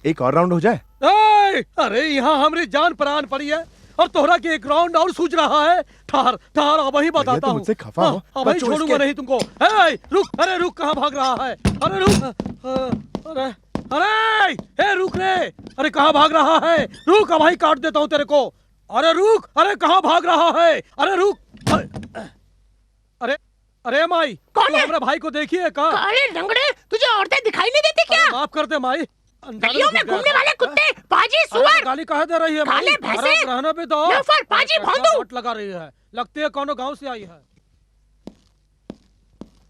एक और राउंड हो जाए। अरे यहाँ हमारी जान प्राण पड़ी है और तोहरा के एक राउंड और सूझ रहा है। ठहर ठहर, अब ही बताता हूँ। मुझसे खफा हो। अब ही छोड़ूंगा नहीं तुमको। रुक, अरे रुक, कहाँ भाग रहा है? अरे रुक, अरे रुक रे, अरे कहाँ भाग रहा है? रुक, अब ही काट देता हूँ तेरे को। अरे रुक, अरे कहाँ भाग रहा है? अरे रुक, अरे माई, कौन है? हमारे भाई को देखिए का। काले लंगड़े, तुझे औरतें दिखाई नहीं देती क्या? माफ कर दे माई, गलियों में घूमने वाले कुत्ते, पाजी, सुअर, गाली कह दे रही है? काले भैंसे, रहने पे दो। लोफर, पाजी, भौंदू। वोट लगा रही है, लगती है कोनो गांव से आई है।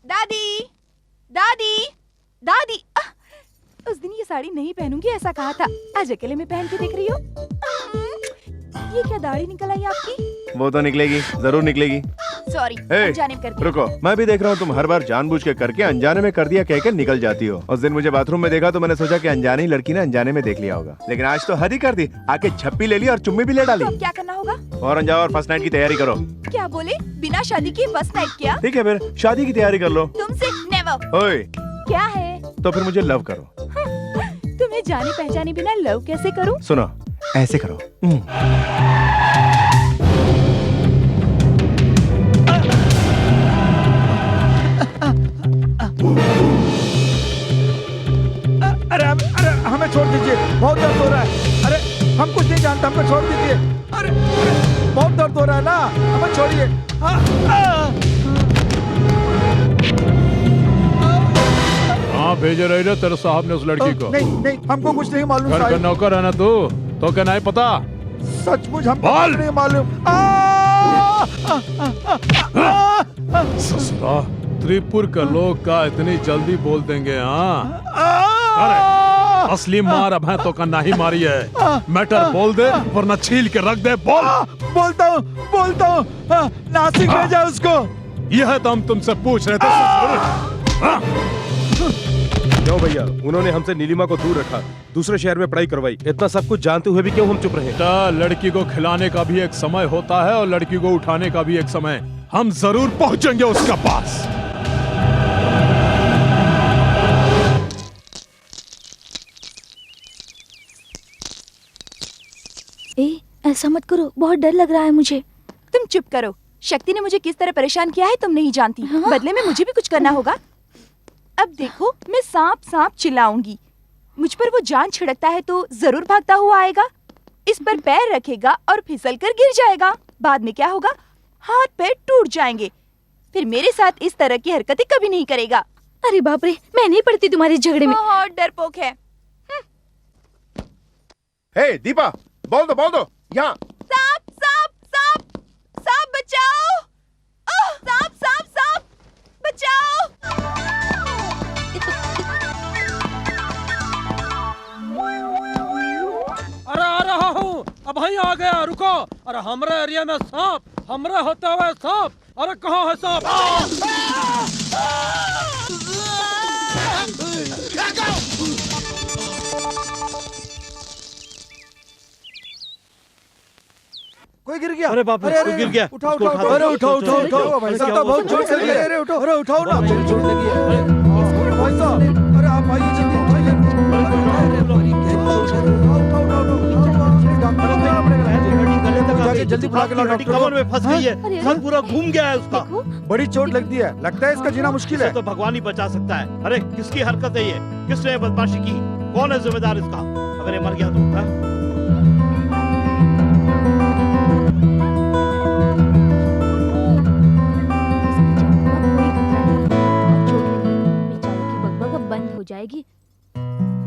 दादी, दादी, दादी। उस दिन ये साड़ी नहीं पहनूंगी ऐसा कहा था, आज अकेले में पहन के देख रही हो। ये क्या दाढ़ी निकल आई आपकी? वो तो निकलेगी, जरूर निकलेगी। सॉरी, अनजाने में कर दिया। रुको, मैं भी देख रहा हूँ तुम हर बार जानबूझ के करके अनजाने में कर दिया कहकर निकल जाती हो। उस दिन मुझे बाथरूम में देखा तो मैंने सोचा कि अनजाने ही लड़की ने अनजाने में देख लिया होगा, लेकिन आज तो हद ही कर दी। आके झप्पी ले ली और चुम्मी भी ले डाली। तो अब क्या करना होगा? फौरन जाओ और फर्स्ट नाइट की तैयारी करो। क्या बोले? बिना शादी की फर्स्ट नाइट? क्या? ठीक है, फिर शादी की तैयारी कर लो। तुमसे नेवर। ओए, क्या है? तो फिर मुझे लव करो। तुम्हें जाने पहचाने बिना लव कैसे करूं? सुनो, ऐसे करो। अरे हमें छोड़ दीजिए, बहुत दर्द हो रहा है। अरे हम कुछ नहीं जानते, हमको छोड़ दीजिए। अरे बहुत दर्द हो रहा है ना, हमें छोड़िए। हाँ भेजे रही ना तेरे साहब ने उस लड़की को। नहीं, हमको कुछ नहीं मालूम। घर का नौकर है ना तू, तो क्या नहीं पता? सचमुच हमको कुछ नहीं मालूम। ससुरा, त्रिपुर के लोग का इतनी जल्दी बोल देंगे? हाँ, अरे असली मार अब है तो का नहीं मारी है। मैटर बोल दे वरना छील के रख दे। बोल। बोलता हूँ। नासिक भेजा उसको। यह तो हम तुमसे पूछ रहे थे। क्यों भैया, उन्होंने हमसे नीलिमा को दूर रखा, दूसरे शहर में पढ़ाई करवाई। इतना सब कुछ जानते हुए भी क्यों हम चुप रहे? लड़की को खिलाने का भी एक समय होता है और लड़की को उठाने का भी एक समय। हम जरूर पहुंचेंगे उसका पास। ऐसा मत करो, बहुत डर लग रहा है मुझे। तुम चुप करो। शक्ति ने मुझे किस तरह परेशान किया है तुम नहीं जानती। बदले में मुझे भी कुछ करना होगा। अब देखो, मैं सांप सांप चिल्लाऊंगी। मुझ पर वो जान छिड़कता है तो जरूर भागता हुआ आएगा, इस पर पैर रखेगा और फिसल कर गिर जाएगा। बाद में क्या होगा? हाथ पैर टूट जाएंगे। फिर मेरे साथ इस तरह की हरकतें कभी नहीं करेगा। अरे बाप रे, मैं नहीं पड़ती तुम्हारे झगड़े में। बहुत डरपोक है। हे दीपा, बोल दो यहाँ। सांप सांप सांप सांप बचाओ। सांप सांप सांप बचाओ। अरे आ रहा हूँ, अब ही आ गया, रुको। अरे हमारे एरिया में सांप, हमरे होते हुए सांप। अरे कहाँ है सांप? कोई गिर गया। अरे बाप रे, कोई गिर गया। उठाओ उसको उठाओ उठाओ, अरे उठाओ चलो, उठाओ चलो, उठाओ चलो, भाई चलो, साहब, चलो, बहुत चलो, चोट लगी है। अरे उठाओ, अरे उठाओ ना, चलो, चोट लगी है। भाई साहब, अरे आप आइए जल्दी उठाइए। जल्दी बुला के लाओ डॉक्टर कमर में फंस गई अरे, है, सर पूरा घूम गया है उसका। देखो बड़ी चोट लगती है, लगता है इसका जीना मुश्किल इसे है। तो भगवान ही बचा सकता है। अरे किसकी हरकत है ये? किसने ये बदमाशी की? कौन है जिम्मेदार इसका? अगर ये मर गया तो हाँ? बंद हो जाएगी।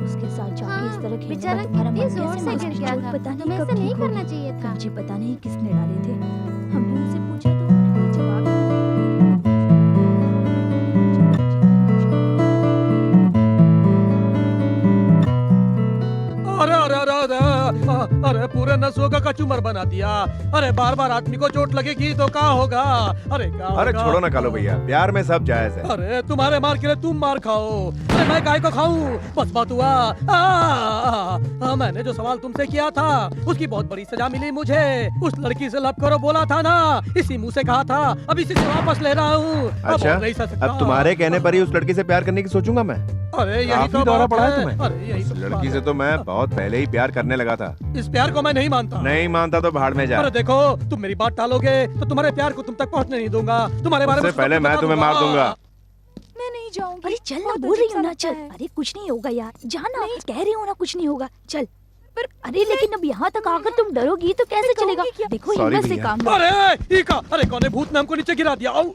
उसके साथ जाके इस तरह खेलने बेचारा का तुम्हारा कितनी मन जोर कैसे से मर गिर गया? गया चोट था। पता नहीं तुम्हें कब ऐसा नहीं ठीक करना होगी। चाहिए था। मुझे पता नहीं किसने डाले थे। हमने उनसे पूछा तो उन्होंने कोई जवाब अरे अरे अरे अरे अरे पूरे नसों का कचूमर बना दिया। अरे बार बार आदमी को चोट लगेगी तो क्या होगा? अरे क्या अरे होगा? छोड़ो ना कालो भैया, प्यार में सब जायज है। अरे तुम्हारे मार के लिए तुम मार खाओ, अरे मैं काय को खाऊं? बस बात हुआ। मैंने जो सवाल तुमसे किया था उसकी बहुत बड़ी सजा मिली मुझे। उस लड़की से लव करो बोला था ना, इसी मुंह से कहा था, अब इसी से वापस ले रहा हूँ। अच्छा, और नहीं सह सकता। अब तुम्हारे कहने पर ही उस लड़की से प्यार करने की सोचूंगा मैं। अरे यही काफी तो दौरा बात पड़ा है है तुम्हें। अरे यही इस तो लड़की बात से तो मैं बहुत पहले ही प्यार करने लगा था। है। इस प्यार को मैं नहीं मानता। नहीं मानता तो भाड़ में जा। अरे देखो, तुम मेरी बात टालोगे तो तुम्हारे प्यार को तुम तक पहुंचने नहीं दूंगा। तुम्हारे बारे में उससे पहले मैं तुम्हें मार दूंगा। मैं नहीं जाऊंगी। अरे चल ना, बहुत बोल रही अजीब हूँ ना, सा चल। लगता है। अरे कुछ नहीं होगा यार, जाना। कह रही हूँ ना, कुछ नहीं होगा, चल। पर अरे लेकिन अब यहाँ तक आकर तुम डरोगी तो कैसे चलेगा? कहूँगी क्या? देखो Sorry हिम्मत से भैया। काम लो। अरे इका, अरे कौन भूत ने हमको नीचे गिरा दिया? आओ।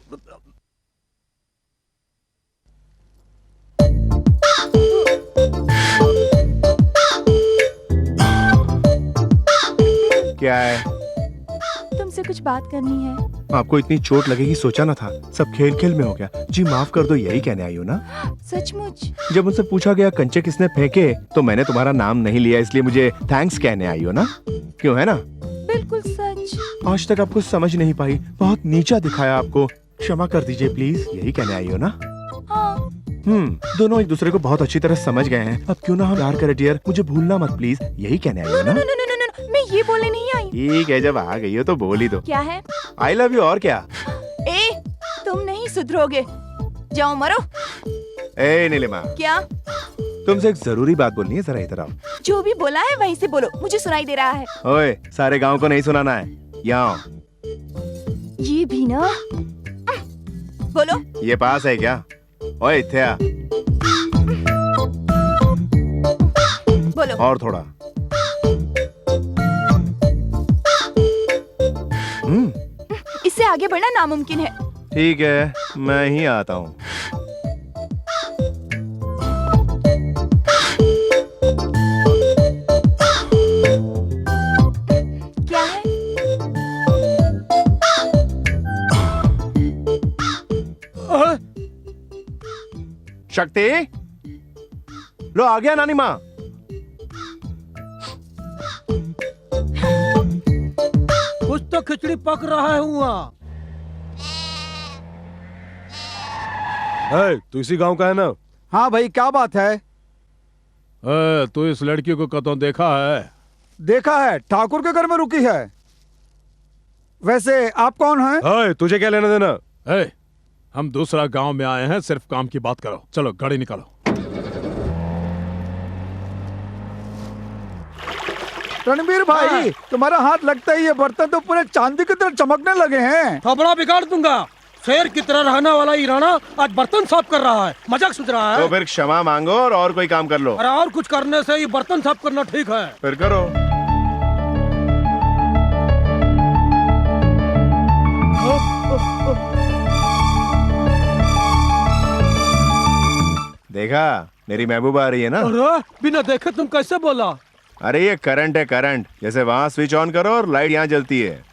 क्या है? तुमसे कुछ बात करनी है। आपको इतनी चोट लगेगी सोचा ना था। सब खेल खेल में हो गया। जी माफ कर दो, यही कहने आई हो ना? सचमुच? जब उनसे पूछा गया कंचे किसने फेंके तो मैंने तुम्हारा नाम नहीं लिया, इसलिए मुझे थैंक्स कहने आई हो ना? क्यों, है ना? बिल्कुल सच। आज तक आपको समझ नहीं पाई, बहुत नीचा दिखाया आपको, क्षमा कर दीजिए प्लीज, यही कहने आई हो ना? हाँ। दोनों एक दूसरे को बहुत अच्छी तरह समझ गए हैं। अब क्यों ना हम प्यार करें डियर, मुझे भूलना मत प्लीज, यही कहने आई हो ना? मैं ये बोलने नहीं आई। ठीक है, जब आ गई हो तो बोल ही दो। क्या है? आई लव यू, और क्या? ए, तुम नहीं सुधरोगे। जाओ मरो। ए नीलिमा, क्या? तुमसे एक जरूरी बात बोलनी है, जरा इधर आओ। जो भी बोला है वहीं से बोलो, मुझे सुनाई दे रहा है। ओए, सारे गांव को नहीं सुनाना है, यहाँ आओ। ये भी ना। बोलो। ये पास है क्या? ओए इत्थे आ। बोलो। और थोड़ा। इससे आगे बढ़ना नामुमकिन है। ठीक है, मैं ही आता हूँ। क्या है? शक्ति, लो आ गया नानी माँ। कुछ तो खिचड़ी पक रहा है हुआ। तू इसी गांव का है ना? हाँ भाई, क्या बात है? तू इस लड़की को कतों देखा है? देखा है, ठाकुर के घर में रुकी है। वैसे आप कौन हैं? तुझे क्या लेना देना? हम दूसरा गांव में आए हैं, सिर्फ काम की बात करो। चलो गाड़ी निकालो। रणबीर भाई, तुम्हारा हाथ लगता ही ये बर्तन तो पूरे चांदी की तरह चमकने लगे हैं। थोबड़ा बिगाड़ दूंगा। शेर की तरह रहने वाला ये राणा आज बर्तन साफ कर रहा है, मजाक सूझ रहा है। तो फिर क्षमा मांगो और कोई काम कर लो। अरे और कुछ करने से ये बर्तन साफ करना ठीक है। फिर करो। देखा, मेरी महबूबा आ रही है ना? अरे बिना देखे तुम कैसे बोला? अरे ये करंट है, करंट। जैसे वहां स्विच ऑन करो और लाइट यहाँ जलती है।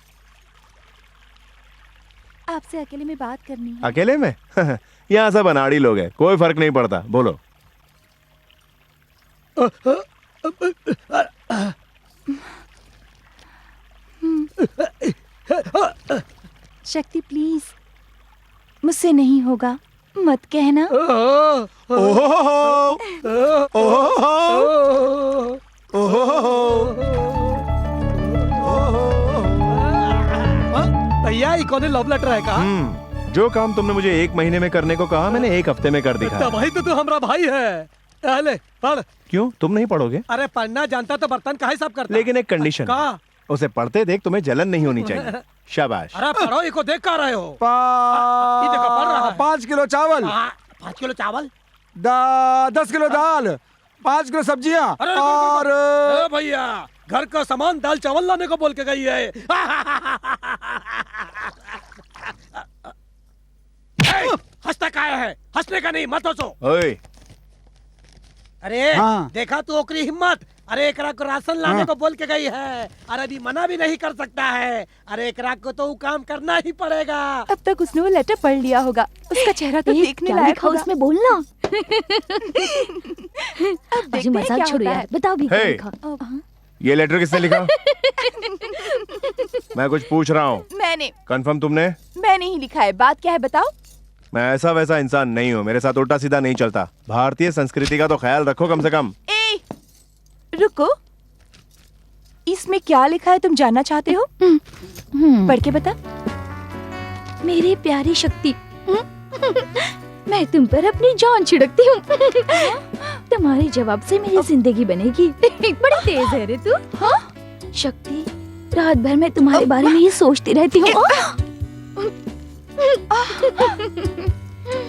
आपसे अकेले में बात करनी है। अकेले में? यहाँ सब अनाड़ी लोग हैं, कोई फर्क नहीं पड़ता। बोलो। शक्ति प्लीज, मुझसे नहीं होगा, मत कहना। ओहो, ओहो, ओहो, ये कौन लव लेटर है का? जो काम तुमने मुझे 1 महीने में करने को कहा मैंने 1 हफ्ते में कर दिखाया। भाई तो तू हमारा भाई है। ले पढ़। क्यों तुम नहीं पढ़ोगे? अरे पढ़ना जानता तो बर्तन काहे साफ करता? लेकिन एक कंडीशन का? उसे पढ़ते देख तुम्हें जलन नहीं होनी चाहिए। शाबाश। अरे पढ़ो, इसको देख कर रहे हो? ये देखो पढ़ रहा है। 5 किलो चावल, 5 किलो चावल, 10 किलो दाल, 5 किलो सब्जियां और भैया घर का सामान दाल चावल लाने को बोल के गई है। हंसता काहे है? हंसने का नहीं, मत हंसो। ओए अरे हाँ। देखा तू ओकरी हिम्मत? अरे एकरा को राशन लाने को बोल के गई है। अरे अभी मना भी नहीं कर सकता है। अरे एकरा को तो वो काम करना ही पड़ेगा। अब तक उसने वो लेटर पढ़ लिया होगा, उसका चेहरा तो देखने लायक होगा। उसमें बोलना। अब अजी मजाक छोड़ो यार, बताओ भी क्या हे। लिखा? ये लेटर किसने लिखा? मैं कुछ पूछ रहा हूँ। मैंने कंफर्म तुमने? मैंने ही लिखा है। बात क्या है बताओ? मैं ऐसा वैसा इंसान नहीं हूँ, मेरे साथ उल्टा सीधा नहीं चलता। भारतीय संस्कृति का तो ख्याल रखो कम से कम। ए रुको, इसमें क्या लिखा है तुम जानना चाहते हो? पढ़ के बता। मेरी प्यारी शक्ति, मैं तुम पर अपनी जान छिड़कती हूँ। तुम्हारे जवाब से मेरी जिंदगी बनेगी। बड़ी तेज है रे तू। हाँ? शक्ति, रात भर मैं तुम्हारे बारे में ही सोचती रहती हूँ।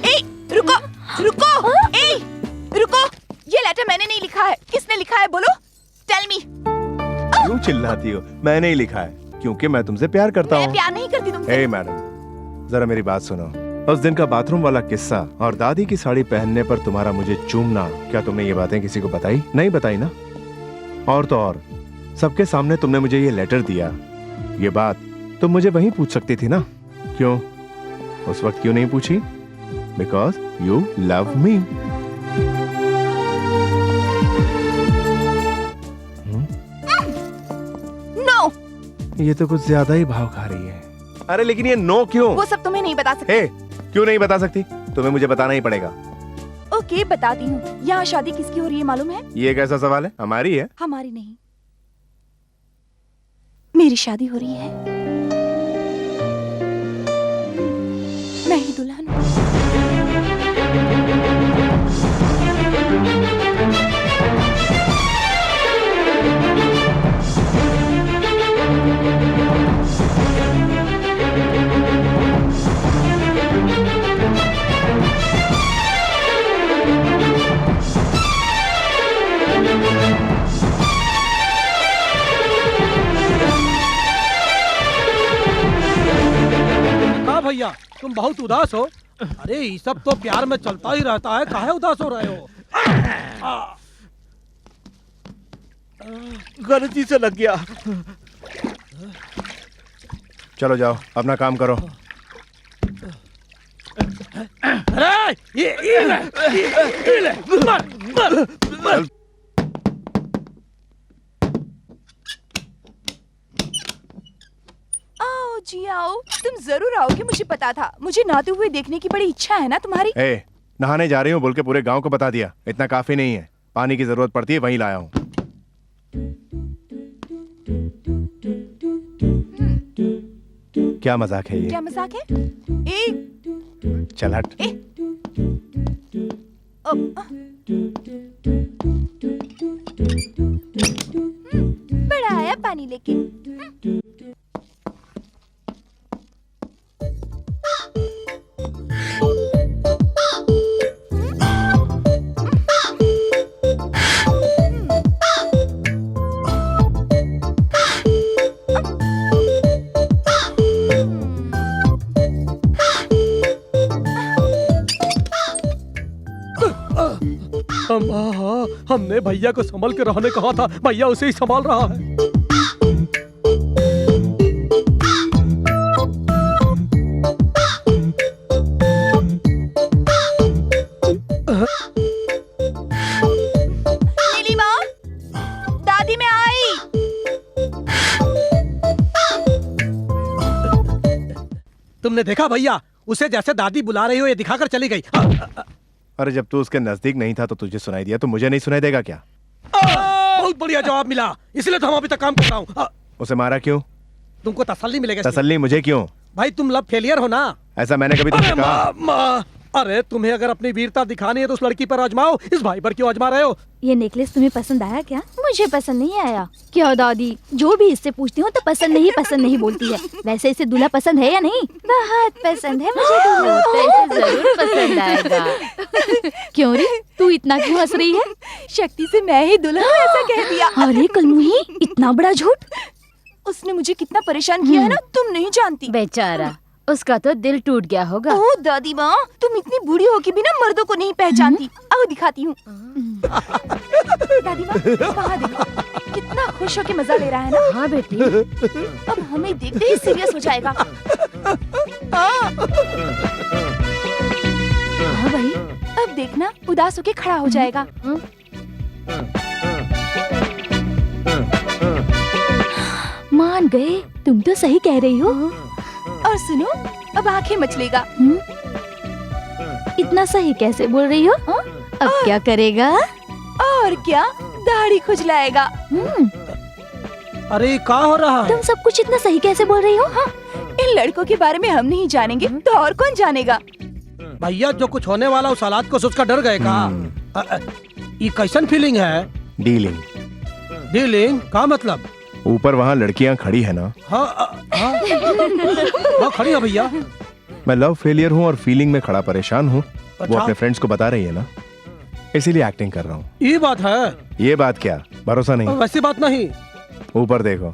ए रुको रुको, ए रुको, ये लेटर मैंने नहीं लिखा है। किसने लिखा है बोलो? Tell me. क्यों चिल्लाती हो? मैंने ही लिखा है क्योंकि मैं तुमसे प्यार करता मैं हूँ। प्यार नहीं करती तुमसे। ए मैडम, जरा मेरी बात सुनो। उस दिन का बाथरूम वाला किस्सा और दादी की साड़ी पहनने पर तुम्हारा मुझे चूमना, क्या तुमने ये बातें किसी को बताई? नहीं बताई ना? और तो और सबके सामने तुमने मुझे ये लेटर दिया। ये बात तुम मुझे वहीं पूछ सकती थी ना? क्यों उस वक्त क्यों नहीं पूछी? Because you love me. No, ये तो कुछ ज्यादा ही भाव खा रही है। अरे लेकिन ये नो क्यों? वो सब तुम्हें नहीं बता सकती। हे, क्यों नहीं बता सकती? तुम्हें मुझे बताना ही पड़ेगा। ओके बताती हूँ। यहाँ शादी किसकी हो रही है मालूम है? ये कैसा सवाल है? हमारी है। हमारी नहीं, मेरी शादी हो रही है। मैं ही दुल्हन हूँ। भैया तुम बहुत उदास हो। अरे ये सब तो प्यार में चलता ही रहता है, काहे उदास हो रहे हो? गलती से लग गया। चलो जाओ अपना काम करो। अरे ये ले, मर, मर, मर। आओ जी आओ, तुम जरूर आओगे, मुझे पता था। मुझे नहाते हुए देखने की बड़ी इच्छा है ना तुम्हारी। ए, नहाने जा रही हूँ बोल के पूरे गांव को बता दिया। इतना काफी नहीं है, पानी की जरूरत पड़ती है वहीं लाया हूँ। क्या मजाक है ये? क्या मजाक है? चल हट। बड़ा आया पानी लेके। हमने भैया को संभल के रहने कहा था, भैया उसे ही संभाल रहा है। नीलिमा, दादी मैं आई। तुमने देखा भैया, उसे जैसे दादी बुला रही हो ये दिखाकर चली गई। अरे जब तू उसके नजदीक नहीं था तो तुझे सुनाई दिया, तो मुझे नहीं सुनाई देगा क्या? बहुत बढ़िया जवाब मिला, इसलिए तो हम अभी तक काम कर रहा हूँ। उसे मारा क्यों? तुमको तसल्ली मिलेगा। तसल्ली मुझे क्यों? भाई तुम लव फेलियर हो ना? ऐसा मैंने कभी तुमसे कहा? अरे तुम्हें अगर अपनी वीरता दिखानी है तो उस लड़की पर आजमाओ, इस भाई पर क्यों आजमा रहे हो? ये नेकलेस तुम्हें पसंद आया क्या? मुझे पसंद नहीं आया। क्या दादी, जो भी इससे पूछती हूँ तो पसंद नहीं बोलती है। वैसे इसे दूल्हा पसंद है या नहीं? बहुत पसंद है मुझे दूल्हा। तो इसे जरूर पसंद आएगा। क्यों रे, तू इतना क्यों हंस रही है? शक्ति से मैं ही दुल्हन हूँ ऐसा कह दिया। अरे कलमुही, इतना बड़ा झूठ! उसने मुझे कितना परेशान किया है ना, तुम नहीं जानती। बेचारा, उसका तो दिल टूट गया होगा। ओ दादी माँ, तुम इतनी बूढ़ी हो के भी ना मर्दों को नहीं पहचानती। आओ दिखाती हूँ। दादी माँ, वहाँ देखो, कितना खुश होके मजा ले रहा है ना। हाँ बेटी। अब हमें देखते ही सीरियस हो जाएगा। हाँ भाई, अब देखना उदास होके खड़ा हो जाएगा। मान गए, तुम तो सही कह रही हो। और सुनो, अब आंखें मचलेगा। इतना सही कैसे बोल रही हो? अब क्या करेगा? और क्या, दाढ़ी खुजलाएगा। अरे क्या हो रहा है? तुम सब कुछ इतना सही कैसे बोल रही हो? हाँ, इन लड़कों के बारे में हम नहीं जानेंगे तो और कौन जानेगा? भैया जो कुछ होने वाला उस हालात को सोचकर डर गए का? ये कैसन फीलिंग है? डीलिंग। डीलिंग का मतलब? ऊपर वहाँ लड़कियाँ खड़ी है ना। हाँ खड़ी है भैया। मैं लव फेलियर हूँ और फीलिंग में खड़ा परेशान हूँ। वो अच्छा। अपने फ्रेंड्स को बता रही है ना, इसीलिए एक्टिंग कर रहा हूँ। ये बात है? ये बात क्या, भरोसा नहीं? वैसी बात नहीं। ऊपर देखो।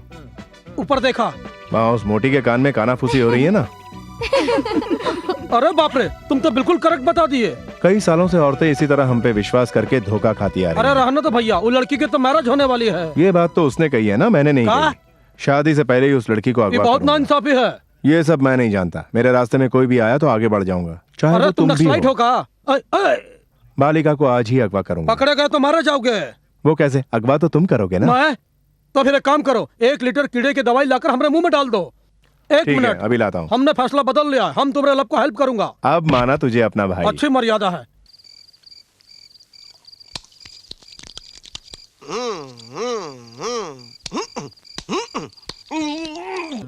ऊपर देखा? वहाँ उस मोटी के कान में कानाफूसी हो रही है ना। अरे बाप रे, तुम तो बिल्कुल करेक्ट बता दिए। कई सालों से औरतें इसी तरह हम पे विश्वास करके धोखा खाती आ रही अरे हैं। रहना तो भैया, वो लड़की की तो मैरिज होने वाली है। ये बात तो उसने कही है ना, मैंने नहीं कहा? कही। शादी से पहले ही उस लड़की को ये अगवा बहुत करूंगा। नाइंसाफी है। ये सब मैं नहीं जानता। मेरे रास्ते में कोई भी आया तो आगे बढ़ जाऊंगा, चाहे अरे वो तुम तुम भी नक्सलाइट हो। हो का? बालिका को आज ही अगवा करूंगा। पकड़े गए तो मारे जाओगे। वो कैसे? अगवा तो तुम करोगे ना। मैं? तो फिर एक काम करो, 1 लीटर कीड़े की दवाई लाकर हमारे मुंह में डाल दो। एक ठीक है, मिनट, अभी लाता हूँ। हमने फैसला बदल लिया, हम तुम्हारे लब को हेल्प करूंगा। अब माना तुझे अपना भाई। अच्छी मर्यादा है।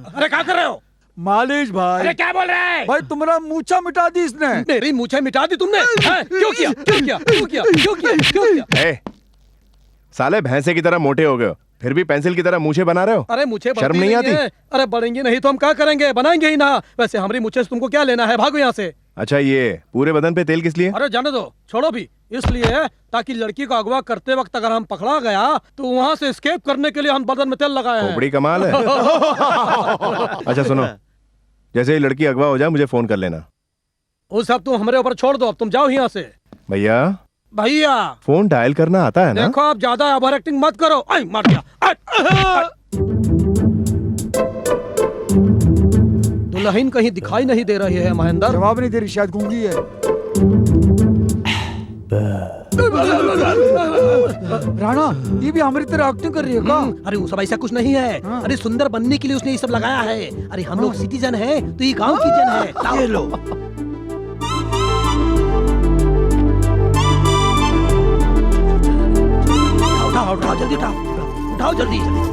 अरे क्या कर रहे हो? मालिश भाई। अरे क्या बोल रहे हैं? भाई तुम्हारा मूछा मिटा दी इसने। मेरी मूछें मिटा दी तुमने? हैं? क्यों किया? क्यों किया? क्यों किया? क्यों किया? क्यों किया? ए, साले भैंसे की तरह मोटे हो गए हो, फिर भी पेंसिल की तरह मूछे बना रहे हो। अरे मुझे शर्म नहीं आती? अरे बढ़ेंगे नहीं तो हम क्या करेंगे? बनाएंगे ही ना। वैसे हमारी मुझे तुमको क्या लेना है? भागो यहाँ से। अच्छा, ये पूरे बदन पे तेल किस लिए? अरे जाने दो, छोड़ो भी। इसलिए ताकि लड़की को अगवा करते वक्त अगर हम पकड़ा गया तो वहाँ से एस्केप करने के लिए हम बदन में तेल लगाए हैं। बड़ी कमाल है। अच्छा सुनो, जैसे ही लड़की अगवा हो जाए मुझे फोन कर लेना। वो सब तुम हमारे ऊपर छोड़ दो, अब तुम जाओ यहाँ से। भैया भैया फोन डायल करना आता है ना? देखो आप ज्यादा ओवर एक्टिंग मत करो। आई मार दिया। दुल्हन कहीं दिखाई नहीं दे रही है महेंद्र। जवाब नहीं दे रही, शायद गूंगी है। राणा, ये भी हमारी तरह एक्टिंग कर रही है का? अरे वो सब ऐसा कुछ नहीं है। हाँ। अरे सुंदर बनने के लिए उसने ये सब लगाया है। अरे हम लोग सिटीजन हैं तो ये गांव की जन है। ये लो। उठाओ उठाओ जल्दी उठाओ, उठाओ जल्दी जल्दी।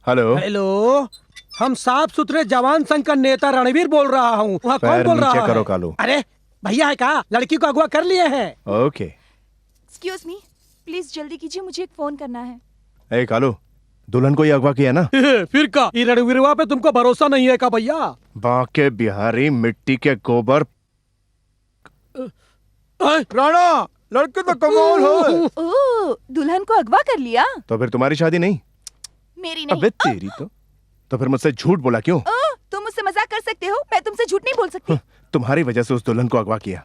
हेलो। हेलो, हम साफ सुथरे जवान संघ का नेता रणवीर बोल रहा हूँ। वहाँ कौन पैर बोल रहा नीचे है? करो कालू। अरे भैया है का? लड़की को अगवा कर लिए हैं। ओके। एक्सक्यूज मी, प्लीज जल्दी कीजिए, मुझे एक फोन करना है। ए कालू, दुल्हन को ही अगवा किया ना? फिर का ये रणवीरवा पे तुमको भरोसा नहीं है का भैया? बाके बिहारी मिट्टी के गोबर। राणा, लड़के तो कमाल है। ओह, दुल्हन को अगवा कर लिया? तो फिर तुम्हारी शादी नहीं? मेरी नहीं। अबे तेरी तो फिर मुझसे झूठ बोला क्यों? ओह, तुम मुझसे मजाक कर सकते हो, मैं तुमसे झूठ नहीं बोल सकती। तुम्हारी वजह से उस दुल्हन को अगवा किया।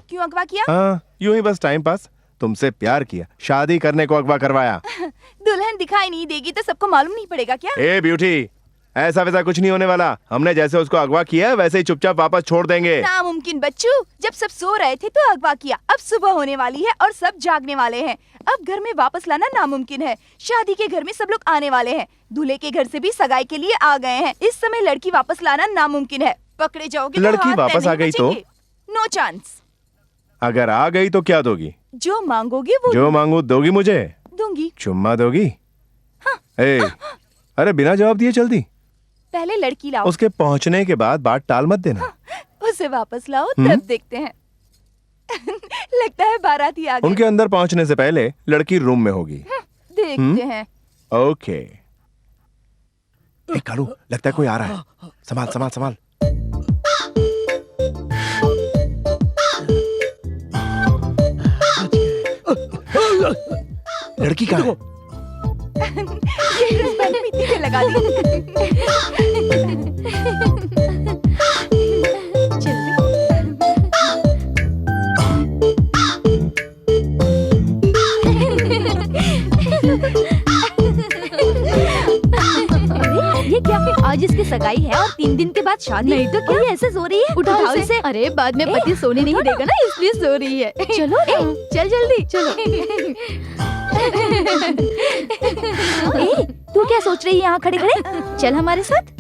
क्यों अगवा किया? हाँ, यूं ही बस टाइम पास। तुमसे प्यार किया, शादी करने को अगवा करवाया। दुल्हन दिखाई नहीं देगी तो सबको मालूम नहीं पड़ेगा क्या? ए ब्यूटी, ऐसा वैसा कुछ नहीं होने वाला। हमने जैसे उसको अगवा किया है वैसे ही चुपचाप वापस छोड़ देंगे। नामुमकिन बच्चू, जब सब सो रहे थे तो अगवा किया, अब सुबह होने वाली है और सब जागने वाले हैं। अब घर में वापस लाना नामुमकिन है। शादी के घर में सब लोग आने वाले हैं, दूल्हे के घर से भी सगाई के लिए आ गए हैं। इस समय लड़की वापस लाना नामुमकिन है। पकड़े जाओगे तो लड़की हाथ वापस पैर आ गई तो? नहीं बचेंगे। No chance. अगर आ गई तो क्या दोगी? जो मांगोगे वो जो मांगू दोगी मुझे? दूंगी। चुम्मा दोगी? हाँ। ए, अरे बिना जवाब दिए चल दी। पहले लड़की लाओ। उसके पहुंचने के बाद बात टाल मत देना। उसे वापस लाओ तब देखते हैं। लगता है बाराती आ गए। उनके अंदर पहुंचने से पहले लड़की रूम में होगी। देखते हैं। ओके। कालू, लगता है कोई आ रहा है। संभाल संभाल संभाल। लड़की कहाँ है? ये रिस्पॉन्ड पीती पे लगा दी। ये क्या? आज इसकी सगाई है और 3 दिन के बाद शादी। नहीं तो क्या? ऐसे सो रही है? उठाओ इसे। अरे बाद में पति सोने नहीं देगा ना, इसलिए सो रही है। चलो चल जल्दी चलो। तू क्या सोच रही है यहाँ खड़े खड़े? चल हमारे साथ।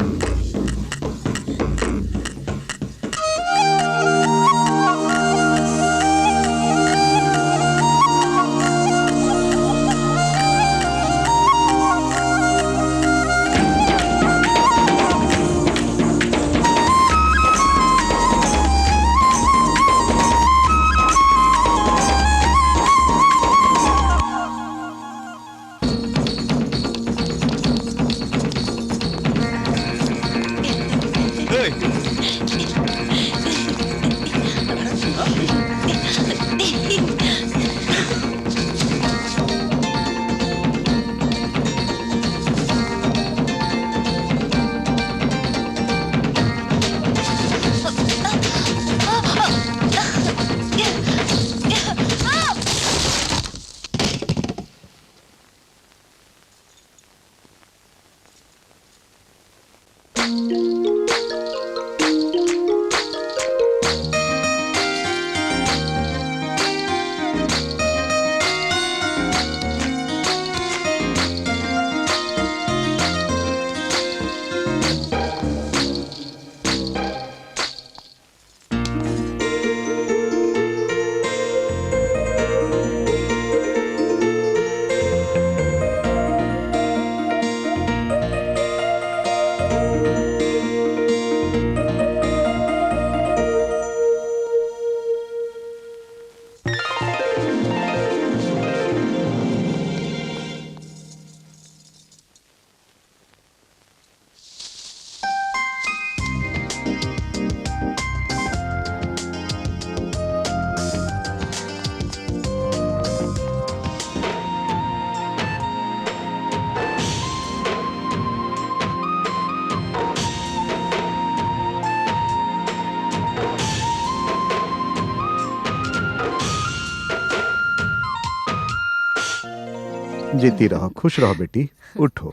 जीती रहो, खुश रहो बेटी, उठो।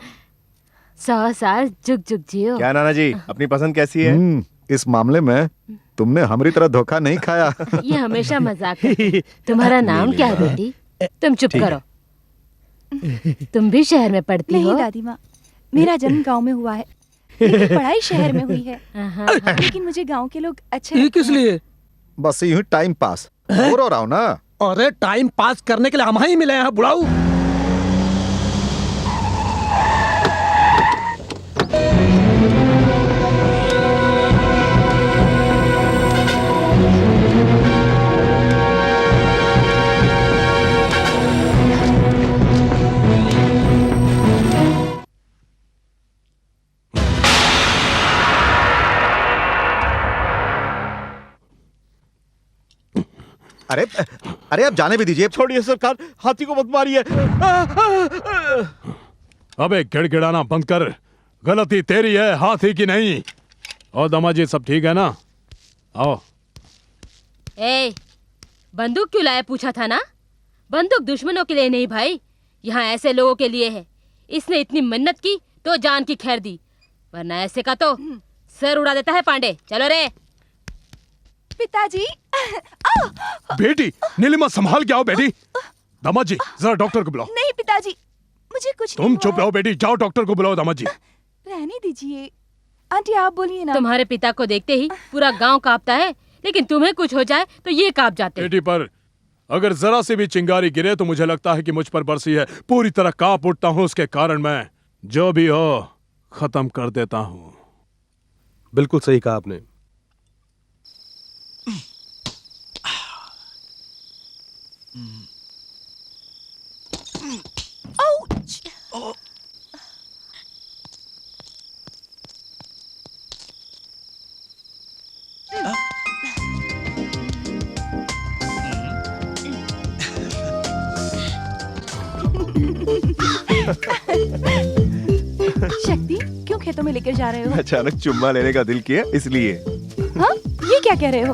100 साल जुग जुग जियो। क्या नाना जी, अपनी पसंद कैसी है? इस मामले में तुमने हमारी तरह धोखा नहीं खाया। ये हमेशा मजाक है। तुम्हारा नाम क्या है बेटी? तुम चुप करो। तुम भी शहर में पढ़ती हो? नहीं दादी माँ, मेरा जन्म गांव में हुआ है, लेकिन पढ़ाई शहर में हुई है। लेकिन मुझे गांव के लोग अच्छे ये किस लिए? बस यूं टाइम पास। बोर हो रहा हूं ना। अरे टाइम पास करने के लिए हम ही मिले हैं बुढ़ाऊ। अरे अरे आप जाने भी दीजिए। छोड़िए सरकार, हाथी को मत मारिए। अबे गिड़गिड़ाना बंद कर। गलती तेरी है, हाथी की नहीं। और दामाजी सब ठीक है ना? आओ। ए, बंदूक क्यों लाया पूछा था ना? बंदूक दुश्मनों के लिए नहीं भाई, यहाँ ऐसे लोगों के लिए है। इसने इतनी मिन्नत की तो जान की खैर दी, वरना ऐसे का तो सर उड़ा देता है पांडे। चलो रे। पिताजी। बेटी नीलिमा, संभाल के आओ बेटी। दामाजी जरा डॉक्टर को बुलाओ। नहीं पिताजी, मुझे कुछ तुम चुप रहो बेटी, जाओ डॉक्टर को बुलाओ। दामाजी रहने दीजिए। आंटी आप बोलिए ना। तुम्हारे पिता को देखते ही पूरा गांव कांपता है, लेकिन तुम्हें कुछ हो जाए तो ये कांप जाते हैं। बेटी पर अगर जरा से भी चिंगारी गिरे तो मुझे लगता है कि मुझ पर बरसी है। पूरी तरह कांप उठता हूँ, उसके कारण मैं जो भी हो खत्म कर देता हूँ। बिल्कुल सही कहा आपने। शक्ति, क्यों खेतों में लेकर जा रहे हो? अचानक चुम्मा लेने का दिल किया इसलिए। हाँ, ये क्या कह रहे हो?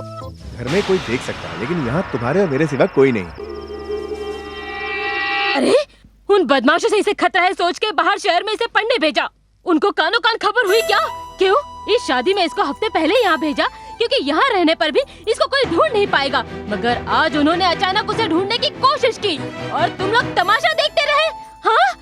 घर में कोई देख सकता है लेकिन यहाँ तुम्हारे और मेरे सिवा कोई नहीं। अरे उन बदमाशों से इसे खतरा है सोच के बाहर शहर में इसे पढ़ने भेजा। उनको कानों कान खबर हुई क्या? क्यों? इस शादी में इसको हफ्ते पहले यहाँ भेजा क्योंकि यहाँ रहने पर भी इसको कोई ढूंढ नहीं पाएगा, मगर आज उन्होंने अचानक उसे ढूंढने की कोशिश की और तुम लोग तमाशा देखते रहे। हाँ,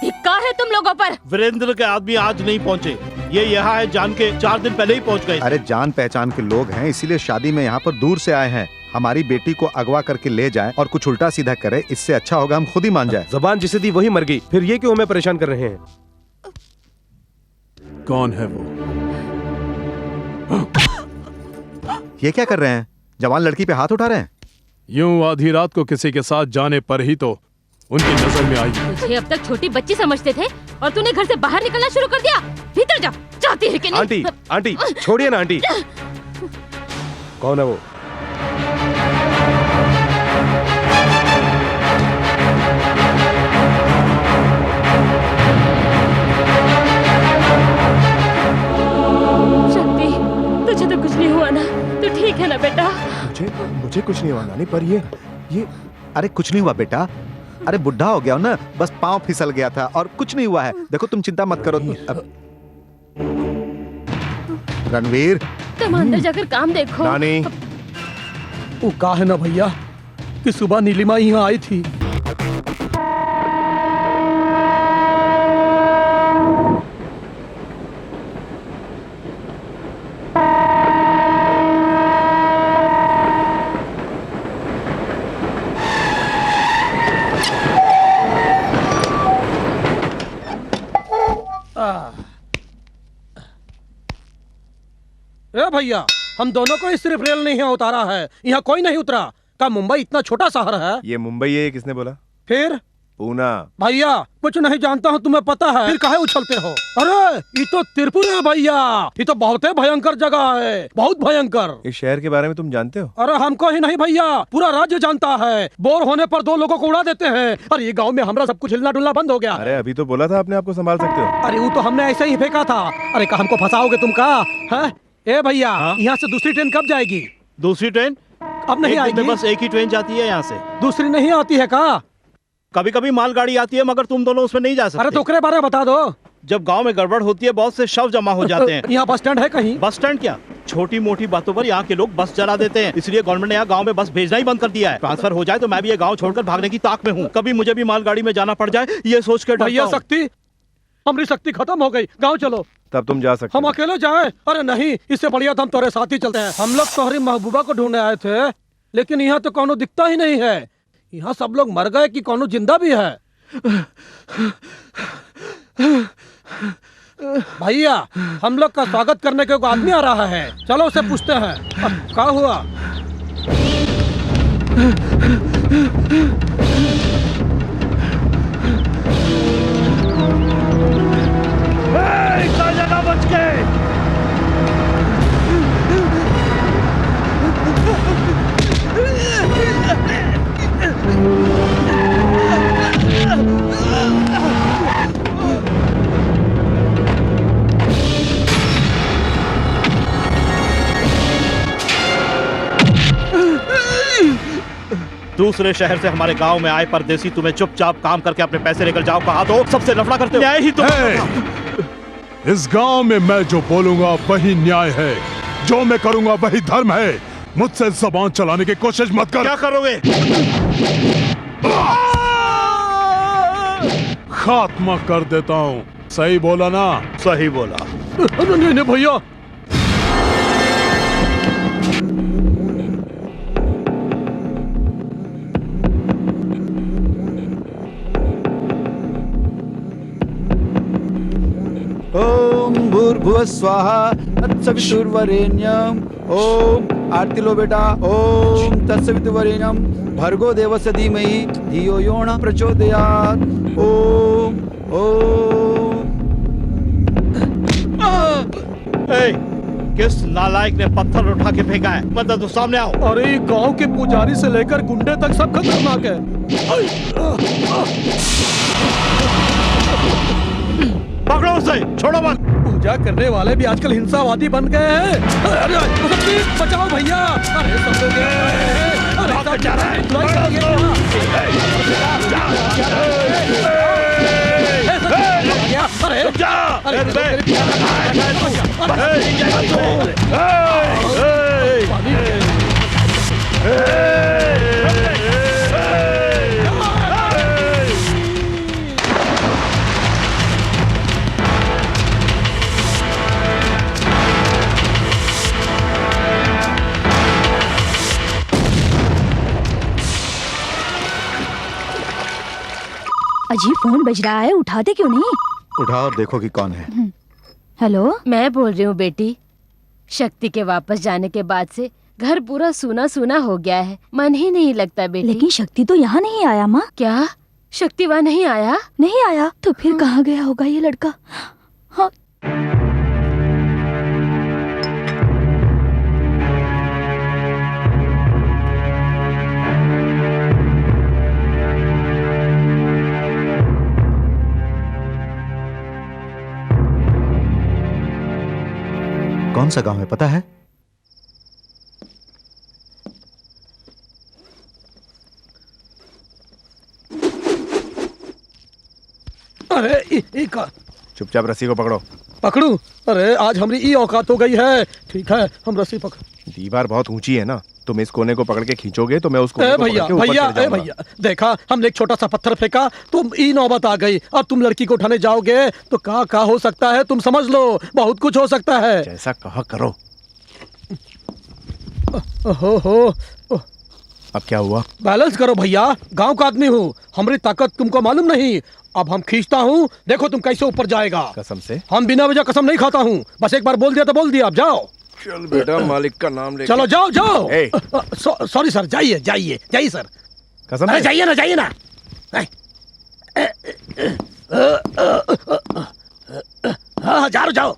धिक्कार है तुम लोगों पर। वीरेंद्र के आदमी आज नहीं पहुँचे, ये यहाँ है जान के 4 दिन पहले ही पहुँच गए। अरे जान पहचान के लोग हैं, इसीलिए शादी में यहाँ पर दूर से आए हैं। हमारी बेटी को अगवा करके ले जाएं और कुछ उल्टा सीधा करे, इससे अच्छा होगा हम खुद ही मान जाए। जबान जिसे दी वही मर गई, फिर ये क्यों हमें परेशान कर रहे हैं? कौन है वो? ये क्या कर रहे हैं? जवान लड़की पे हाथ उठा रहे हैं। यूं आधी रात को किसी के साथ जाने पर ही तो उनकी नजर में आई। तुझे अब तक छोटी बच्ची समझते थे और तूने घर से बाहर निकलना शुरू कर दिया। भीतर जा, चाहती है कि नहीं? आंटी, आंटी, छोड़िए ना आंटी। कौन है वो? शक्ति, तुझे तो कुछ नहीं हुआ ना? तू ठीक है ना बेटा? मुझे कुछ नहीं हुआ नानी, पर ये अरे कुछ नहीं हुआ बेटा, अरे बुढ़ा हो गया हो ना, बस पाँव फिसल गया था और कुछ नहीं हुआ है। देखो तुम चिंता मत करो। रणवीर, तुम अंदर जाकर काम देखो। नानी, वो कहा है ना भैया कि सुबह नीलिमा यहाँ आई थी। ए भैया, हम दोनों को ही सिर्फ रेल नहीं उतारा है, यहाँ कोई नहीं उतरा। क्या मुंबई इतना छोटा शहर है? ये मुंबई है, किसने बोला? फिर पूना। भैया कुछ नहीं जानता हूँ, तुम्हें पता है, फिर काहे उछलते हो? अरे ये तो त्रिपुर है भैया, ये तो बहुत ही भयंकर जगह है, बहुत भयंकर। इस शहर के बारे में तुम जानते हो? अरे हमको ही नहीं भैया, पूरा राज्य जानता है। बोर होने पर 2 लोगों को उड़ा देते हैं। अरे ये गांव में हमारा सब कुछ हिलना डुलना बंद हो गया। अरे अभी तो बोला था आपने आपको संभाल सकते हो। अरे वो तो हमने ऐसे ही फेंका था। अरे का हमको फंसाओगे तुम का? है? ए भैया, यहाँ से दूसरी ट्रेन कब जाएगी? दूसरी ट्रेन अब नहीं आएगी। बस एक ही ट्रेन जाती है यहाँ से, दूसरी नहीं आती है का? कभी कभी मालगाड़ी आती है मगर तुम दोनों उसमें नहीं जा सकते। अरे तो ओकरे बारे में बता दो। जब गांव में गड़बड़ होती है बहुत से शव जमा हो जाते हैं। यहाँ बस स्टैंड है कहीं? बस स्टैंड क्या, छोटी मोटी बातों पर यहाँ के लोग बस चला देते हैं, इसलिए गवर्नमेंट ने यहाँ गांव में बस भेजना ही बंद कर दिया है। ट्रांसफर हो जाए तो मैं भी ये गांव छोड़कर भागने की ताक में हूँ। कभी मुझे भी मालगाड़ी में जाना पड़ जाए ये सोच कर भैया शक्ति, हमारी शक्ति खत्म हो गई, गाँव चलो। तब तुम जा सकते हम अकेले जाए? अरे नहीं, इससे बढ़िया तो हम तुम्हारे साथ ही चलते हैं। हम लोग तुम्हारी महबूबा को ढूंढने आए थे, लेकिन यहाँ तो कोनो दिखता ही नहीं है। यहाँ सब लोग मर गए कि कोनो जिंदा भी है? भैया हम लोग का स्वागत करने के आदमी आ रहा है, चलो उसे पूछते हैं। अब क्या हुआ? इतना जगह बच गए। दूसरे शहर से हमारे गांव में आए परदेसी तुम्हें चुपचाप काम करके अपने पैसे लेकर जाओ, कहा तो सबसे लफड़ा करते हो। न्याय ही तो इस गांव में मैं जो बोलूंगा वही न्याय है, जो मैं करूंगा वही धर्म है। मुझसे जबान चलाने की कोशिश मत कर। क्या करोगे? खात्मा कर देता हूँ। सही बोला ना? सही बोला। नहीं भैया, ओम ओम भूर्भुवः स्वाहा तत्सवितुर्वरेण्यम। ओम आरती लो बेटा। ओम तत्सवितुर्वरेण्यम भर्गो देवस्य धीमहि धियो यो न प्रचोदयात्। ओम ओम। किस नालायक ने पत्थर उठा के फेंका है? मतलब तो सामने आओ। अरे गांव के पुजारी से लेकर गुंडे तक सब खतरनाक है। पकड़ो उसे, छोड़ो मत। पूजा करने वाले भी आजकल हिंसावादी बन गए हैं। अरे मुसक्की, बचाओ भैया। अरे सब लोग अरे सब जा रहा है। अरे जा। अजी फोन बज रहा है, उठाते क्यों नहीं? उठाओ और देखो कि कौन है। हेलो, मैं बोल रही हूँ बेटी। शक्ति के वापस जाने के बाद से घर पूरा सूना सूना हो गया है, मन ही नहीं लगता बेटी। लेकिन शक्ति तो यहाँ नहीं आया माँ। क्या शक्ति वहाँ नहीं आया? नहीं आया तो फिर कहाँ गया होगा ये लड़का? हाँ। कौन सा गांव है पता है? अरे चुपचाप रस्सी को पकड़ो। पकड़ू? अरे आज हमारी ई औकात हो गई है। ठीक है, हम रस्सी पकड़। दीवार बहुत ऊंची है ना, तुम इस कोने को पकड़ के खींचोगे तो मैं उस कोने को भैया पकड़ के ऊपर भैया चढ़ जाऊंगा। भैया देखा, हमने एक छोटा सा पत्थर फेंका, तुम ई नौबत आ गई। अब तुम लड़की को उठाने जाओगे तो क्या हो सकता है तुम समझ लो, बहुत कुछ हो सकता है। जैसा कहा करो। हो अब क्या हुआ? बैलेंस करो भैया, गांव का आदमी हूँ, हमारी ताकत तुमको मालूम नहीं। अब हम खींचता हूँ, देखो तुम कैसे ऊपर जाएगा। कसम से? हम बिना वजह कसम नहीं खाता हूँ, बस एक बार बोल दिया तो बोल दिया। अब जाओ। चल बेटा, मालिक का नाम ले। चलो जाओ जाओ। ए। सॉरी सर, जाइए जाइए जाइए सर। कसम अरे से? जाइए ना, जाइए ना। हाँ जाओ जाओ।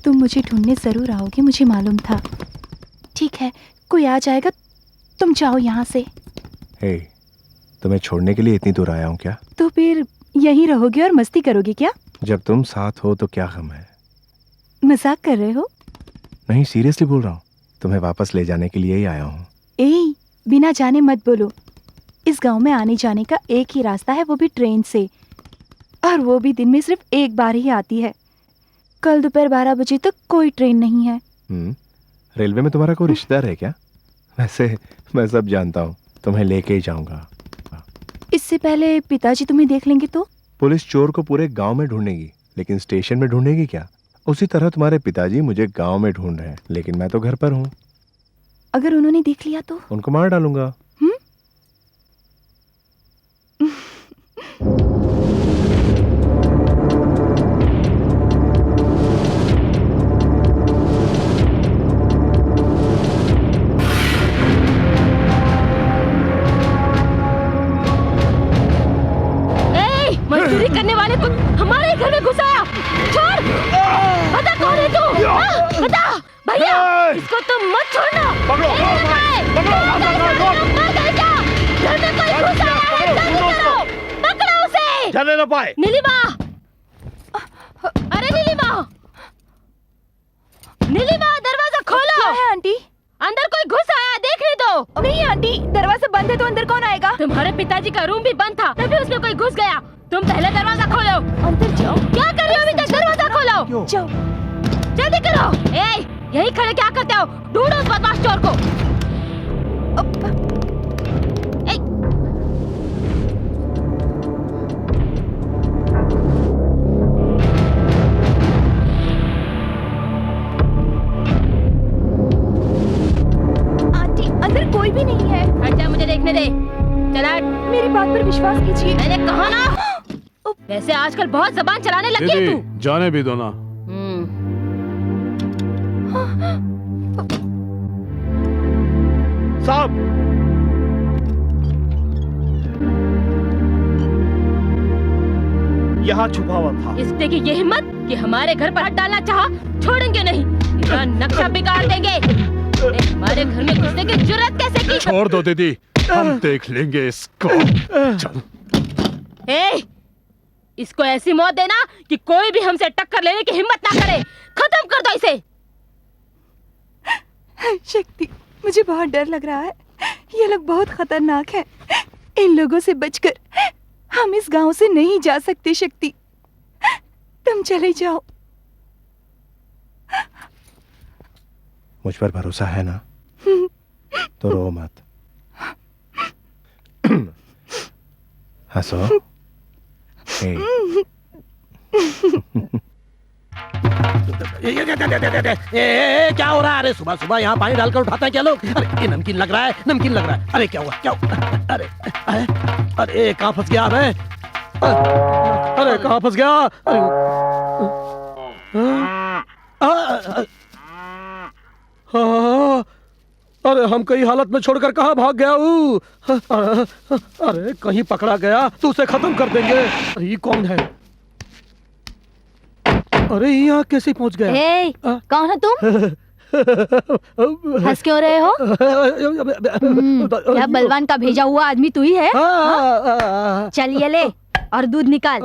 तुम मुझे ढूंढने जरूर आओगे, मुझे मालूम था। ठीक है, कोई आ जाएगा, तुम जाओ यहाँ से। हे, तुम्हें छोड़ने के लिए इतनी दूर आया हूँ क्या? तो फिर यहीं रहोगे और मस्ती करोगे क्या? जब तुम साथ हो तो क्या गम है? मजाक कर रहे हो? नहीं, सीरियसली बोल रहा हूँ, तुम्हें वापस ले जाने के लिए ही आया हूँ। ए, बिना जाने मत बोलो। इस गांव में आने जाने का एक ही रास्ता है, वो भी ट्रेन से, और वो भी दिन में सिर्फ एक बार ही आती है। कल दोपहर 12 बजे तक कोई ट्रेन नहीं है। रेलवे में तुम्हारा कोई रिश्तेदार है क्या? वैसे मैं सब जानता हूँ, तुम्हें लेके ही जाऊंगा। इससे पहले पिताजी तुम्हें देख लेंगे तो? पुलिस चोर को पूरे गांव में ढूंढेगी, लेकिन स्टेशन में ढूंढेगी क्या? उसी तरह तुम्हारे पिताजी मुझे गांव में ढूंढ रहे हैं, लेकिन मैं तो घर पर हूँ। अगर उन्होंने देख लिया तो? उनको मार डालूंगा। मजदूरी करने वाले को हमारे घर में घुसाया। छोड़, बता कौन है तू? बता भैया, इसको तुम मत छोड़ना। पकड़ो, घर में कोई घुसाया है, जल्दी करो, पकड़ो उसे। चलने न पाए। नीलिमा, अरे नीलिमा, नीलिमा दरवाजा खोलो। क्या है आंटी? अंदर कोई घुस आया, देखने दो। नहीं आंटी, दरवाजा बंद है तो अंदर कौन आएगा? तुम्हारे पिताजी का रूम भी बंद था, तभी उसमें कोई घुस गया। तुम पहले दरवाजा खोलो। अंदर जाओ। क्या कर रही हो अभी तक? दरवाजा खोलो। जाओ, जल्दी करो। ए, यही खड़े क्या करते हो? ढूंढो उस बदमाश चोर को। ए, आंटी अंदर कोई भी नहीं है। हट जा, मुझे देखने दे। चला, मेरी बात पर विश्वास कीजिए। मैंने कहा ना। वैसे आजकल बहुत जबान चलाने लगी है तू। जाने भी दो ना। साहब, यहाँ छुपा हुआ था। इसने की ये हिम्मत कि हमारे घर पर हाथ डालना चाहा, छोड़ेंगे नहीं। तेरा नक्शा बिगाड़ देंगे। हमारे घर में घुसने की जुर्रत कैसे की? छोड़ दो दीदी, हम देख लेंगे इसको। चल। ए, इसको ऐसी मौत देना कि कोई भी हमसे टक्कर लेने की हिम्मत ना करे। खत्म कर दो इसे। शक्ति, मुझे बहुत डर लग रहा है। ये लोग बहुत खतरनाक हैं। इन लोगों से बचकर हम इस गांव से नहीं जा सकते। शक्ति, तुम चले जाओ। मुझ पर भरोसा है ना? तो रो मत, हंसो। क्या हो रहा है? अरे सुबह सुबह यहाँ पानी डालकर उठाते हैं क्या लोग? अरे ये नमकीन लग रहा है, नमकीन लग रहा है। अरे क्या हुआ? क्या हुआ? अरे अरे अरे कहाँ फंस गया मैं? अरे कहाँ फंस गया? अरे हम कई हालत में छोड़कर कहाँ भाग गया हूँ? अरे कहीं पकड़ा गया तो उसे खत्म कर देंगे। अरे ये कौन है? अरे यहाँ कैसे पहुँच गया? ए, कौन हो तुम? हंस क्यों रहे हो? क्या बलवान का भेजा हुआ आदमी तू ही है? चल ये ले और दूध निकाल।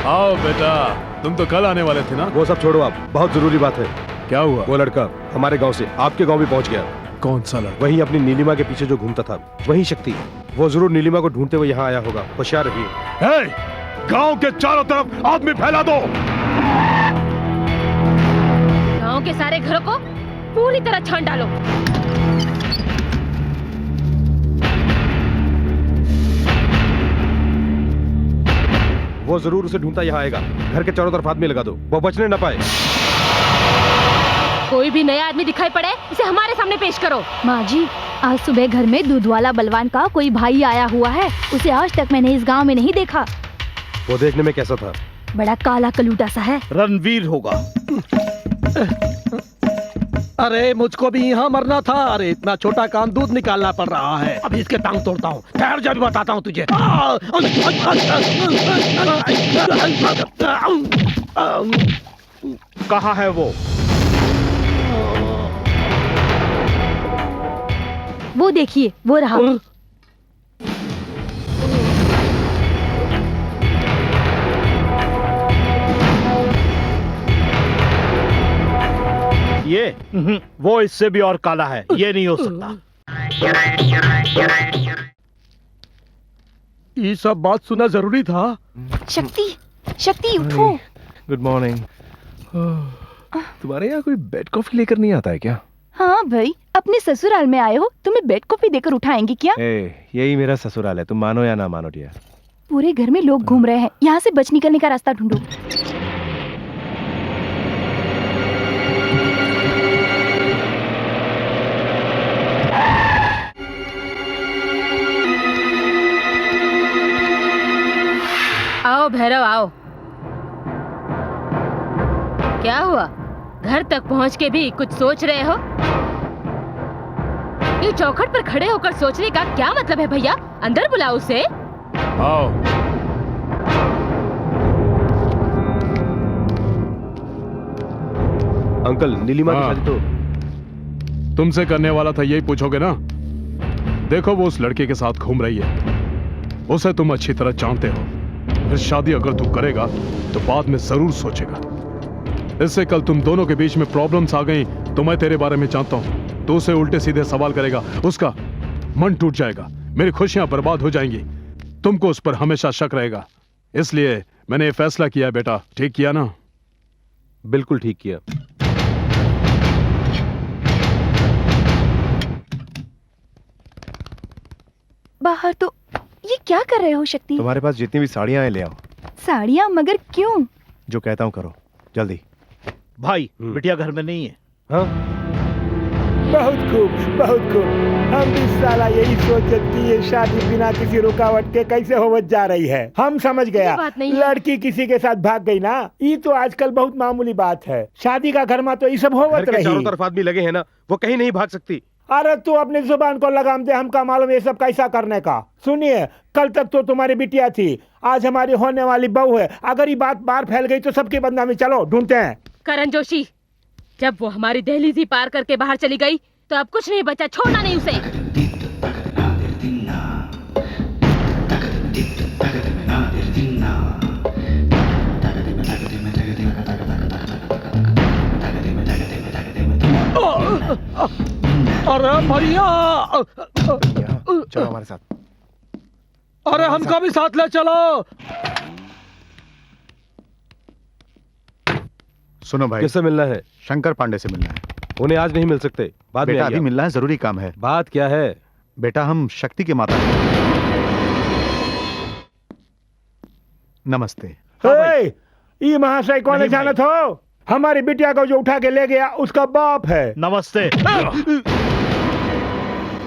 आओ बेटा, तुम तो कल आने वाले थे ना? वो सब छोड़ो, आप बहुत जरूरी बात है। क्या हुआ? वो लड़का हमारे गांव से आपके गांव भी पहुंच गया। कौन सा लड़का? वही अपनी नीलिमा के पीछे जो घूमता था, वही शक्ति। वो जरूर नीलिमा को ढूंढते हुए यहाँ आया होगा, होशियार रहिए। गांव के चारों तरफ आदमी फैला दो। गांव के सारे घरों को पूरी तरह छान डालो। वो जरूर उसे ढूंढता यहाँ आएगा। घर के चारों तरफ आदमी लगा दो, वो बचने न पाए। कोई भी नया आदमी दिखाई पड़े, इसे हमारे सामने पेश करो। माँ जी, आज सुबह घर में दूध वाला बलवान का कोई भाई आया हुआ है। उसे आज तक मैंने इस गांव में नहीं देखा। वो देखने में कैसा था? बड़ा काला कलूटा सा है। रणवीर होगा। अरे मुझको भी यहाँ मरना था। अरे इतना छोटा काम दूध निकालना पड़ रहा है। अभी इसके टांग तोड़ता हूँ। ठहर जा, भी बताता हूँ तुझे। कहाँ है वो? वो देखिए, वो रहा। वो इससे भी और काला है, ये नहीं हो सकता। ये सब बात सुना जरूरी था। शक्ति, शक्ति उठो। Good morning. तुम्हारे यहाँ कोई बेड कॉफी लेकर नहीं आता है क्या? हाँ भाई, अपने ससुराल में आए हो, तुम्हें बेड कॉफी देकर उठाएंगे क्या? यही मेरा ससुराल है, तुम मानो या ना मानो डियर। पूरे घर में लोग घूम रहे हैं, यहाँ से बच निकलने का रास्ता ढूंढो। आओ भैरव आओ। क्या हुआ, घर तक पहुंच के भी कुछ सोच रहे हो? ये चौखट पर खड़े होकर सोचने का क्या मतलब है भैया? अंदर बुलाओ उसे। आओ। अंकल, नीलिमा की शादी तो तुमसे करने वाला था, यही पूछोगे ना? देखो वो उस लड़के के साथ घूम रही है, उसे तुम अच्छी तरह जानते हो। फिर शादी अगर तू करेगा तो बाद में जरूर सोचेगा। इससे कल तुम दोनों के बीच में प्रॉब्लम्स आ गई तो मैं तेरे बारे में जानता हूं, तो उसे उल्टे सीधे सवाल करेगा, उसका मन टूट जाएगा, मेरी खुशियां बर्बाद हो जाएंगी, तुमको उस पर हमेशा शक रहेगा। इसलिए मैंने ये फैसला किया है बेटा। ठीक किया ना? बिल्कुल ठीक किया। बाहर तो ये क्या कर रहे हो शक्ति? तुम्हारे पास जितनी भी साड़ियां हैं ले आओ। साड़ियाँ? मगर क्यों? जो कहता हूँ करो, जल्दी। भाई बिटिया घर में नहीं है। हाँ? बहुत खूब, बहुत खूब। हम भी साला यही सोचे कि ये शादी बिना किसी रुकावट के कैसे होवत जा रही है। हम समझ गया, लड़की किसी के साथ भाग गई ना, ये तो आजकल बहुत मामूली बात है। शादी का घर में तो ये सब होवत रही। चारों तरफ आदमी लगे हैं ना, वो कहीं नहीं भाग सकती। अरे तू अपनी जुबान को लगाम दे, हमका मालूम ये सब कैसा करने का। सुनिए, कल तक तो तुम्हारी बिटिया थी, आज हमारी होने वाली बहू है। अगर ये बात बाहर फैल गई तो सबकी बदनामी। चलो ढूंढते हैं। करण जोशी, जब वो हमारी दहलीज पार करके बाहर चली गई तो अब कुछ नहीं बचा, छोड़ना नहीं उसे। अरे भैया, चलो हमारे साथ। अरे हमका भी साथ ले चलो। सुनो भाई, किससे मिलना है? शंकर पांडे से मिलना है। उन्हें आज नहीं मिल सकते, बाद में बेटा अभी आइए। मिलना है, जरूरी काम है। बात क्या है? बेटा हम शक्ति के माता हैं। नमस्ते। ये महाशय कौन है जानत हो? हमारी बिटिया को जो उठा के ले गया उसका बाप है। नमस्ते।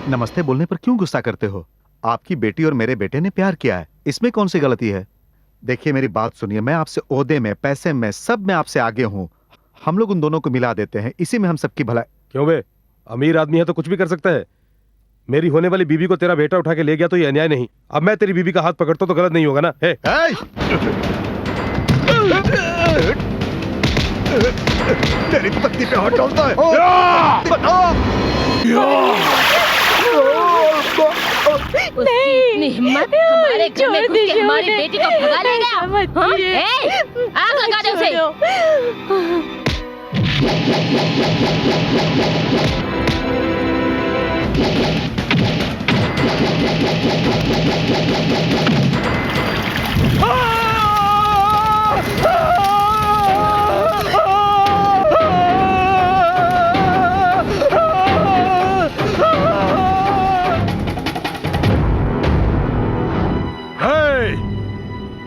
नमस्ते बोलने पर क्यों गुस्सा करते हो? आपकी बेटी और मेरे बेटे ने प्यार किया है, इसमें कौन सी गलती है? देखिए मेरी बात सुनिए, मैं आपसे ओहदे में, पैसे में, सब में आपसे आगे हूँ। हम लोग उन दोनों को मिला देते हैं, इसी में हम सबकी भलाई। क्यों बे, अमीर आदमी है तो कुछ भी कर सकता है। मेरी होने वाली बीबी को तेरा बेटा उठा के ले गया तो ये अन्याय नहीं। अब मैं तेरी बीबी का हाथ पकड़ता तो गलत नहीं होगा ना? तेरी पत्नी पे हाथ डालता है। नहीं, हिम्मत हमारे घर में घुस के हमारी बेटी को भगा ले गया। हाँ? आग लगा दे उसे।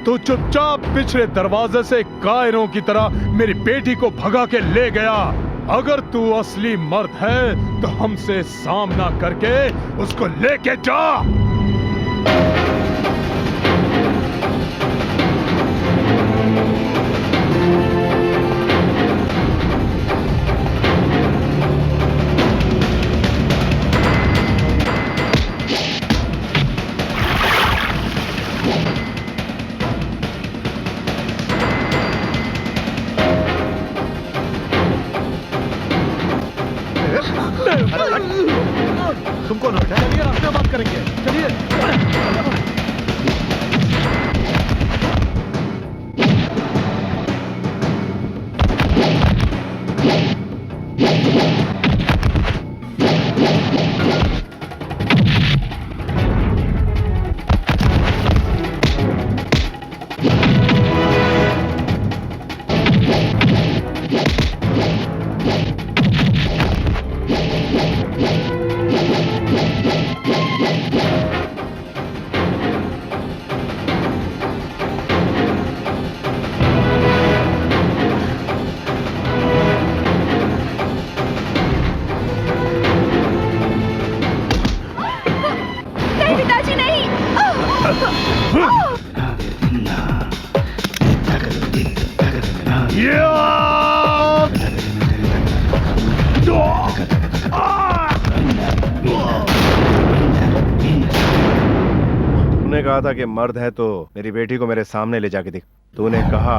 तू चुपचाप पिछले दरवाजे से कायरों की तरह मेरी बेटी को भगा के ले गया। अगर तू असली मर्द है तो हमसे सामना करके उसको लेके जा। तुम कौन हो? चलिए रास्ते में बात करेंगे, चलिए। नहीं पिताजी नहीं। तूने कहा था कि मर्द है तो मेरी बेटी को मेरे सामने ले जाके दिख। तूने कहा,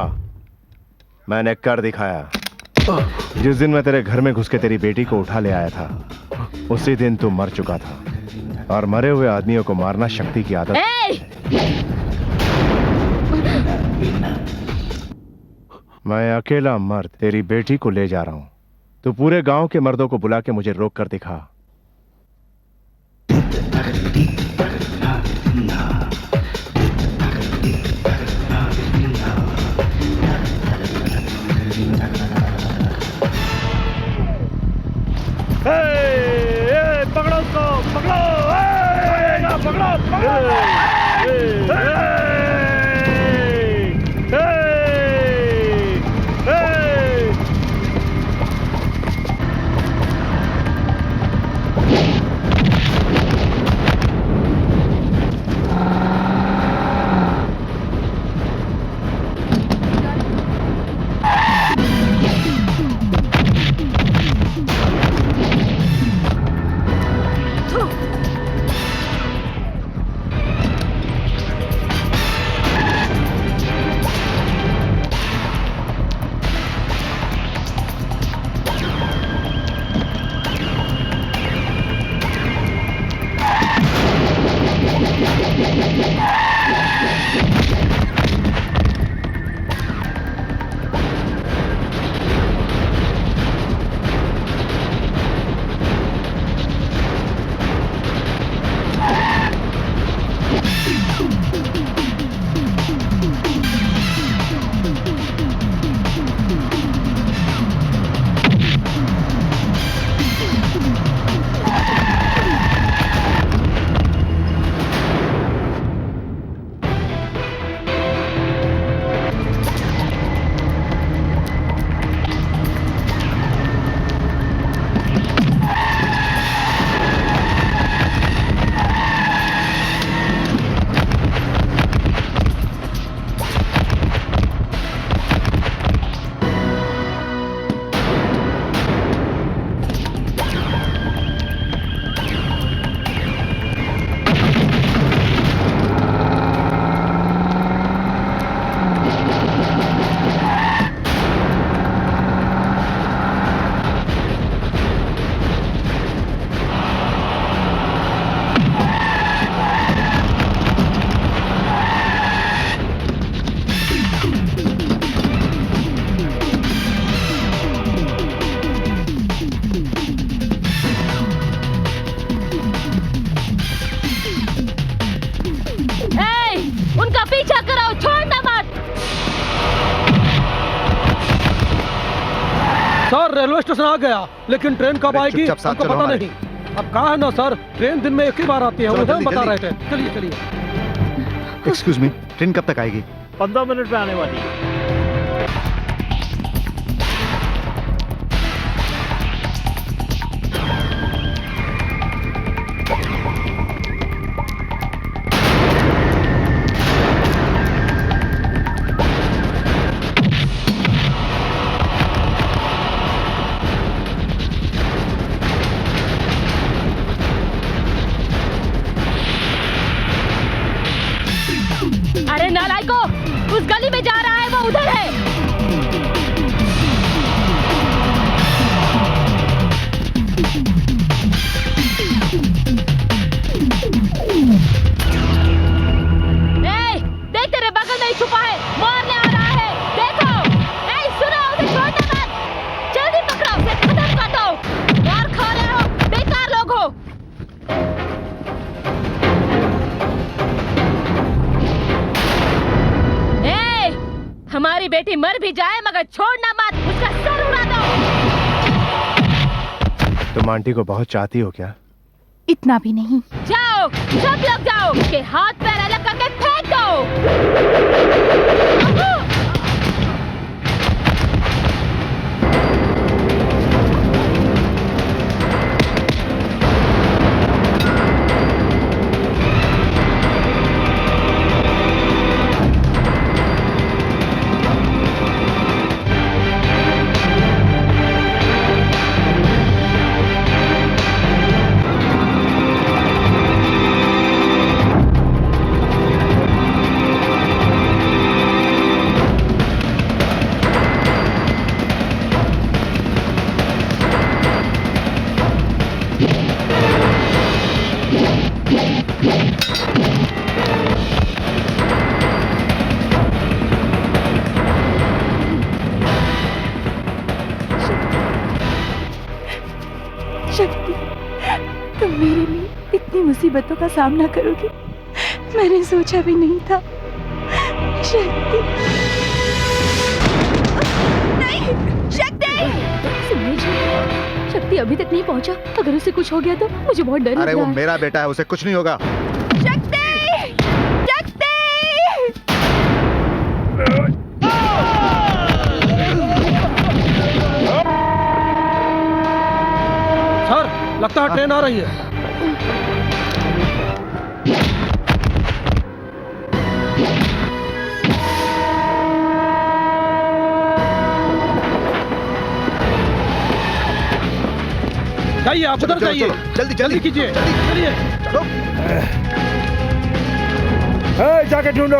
मैंने कर दिखाया। जिस दिन मैं तेरे घर में घुस के तेरी बेटी को उठा ले आया था उसी दिन तू मर चुका था, और मरे हुए आदमियों को मारना शक्ति की आदत। मैं अकेला मर्द तेरी बेटी को ले जा रहा हूं। तू पूरे गांव के मर्दों को बुला के मुझे रोक कर दिखा। पकड़ो उसको, पकड़ो, पकड़ो, पकड़ो। सर रेलवे स्टेशन आ गया, लेकिन ट्रेन कब आएगी हमको पता नहीं। अब कहा है ना सर, ट्रेन दिन में एक ही बार आती है, वो बता रहे थे। चलिए चलिए। एक्सक्यूज मी, ट्रेन कब तक आएगी? 15 मिनट में आने वाली है। अरे नालायको, उस गली में जा रहा है वो, तुम्हारी बेटी मर भी जाए मगर छोड़ना मत, उसका सर उड़ा दो। तुम आंटी को बहुत चाहती हो क्या? इतना भी नहीं। जाओ, सब लोग जाओ, उसके हाथ पैर अलग करके फेंक दो। शक्ति, तुम मेरे लिए इतनी मुसीबतों का सामना करोगी, मैंने सोचा भी नहीं था। शक्ति, नहीं, शक्ति! सुनिए जी, शक्ति अभी तक नहीं पहुंचा। अगर उसे कुछ हो गया तो मुझे बहुत डर लग अरे रहा वो है। मेरा बेटा है, उसे कुछ नहीं होगा। शक्ति! शक्ति! सर, लगता है ट्रेन आ रही है। जाइए, आप उधर जाइए। जल्दी जल्दी कीजिए, चलिए। जाके ढूंढो।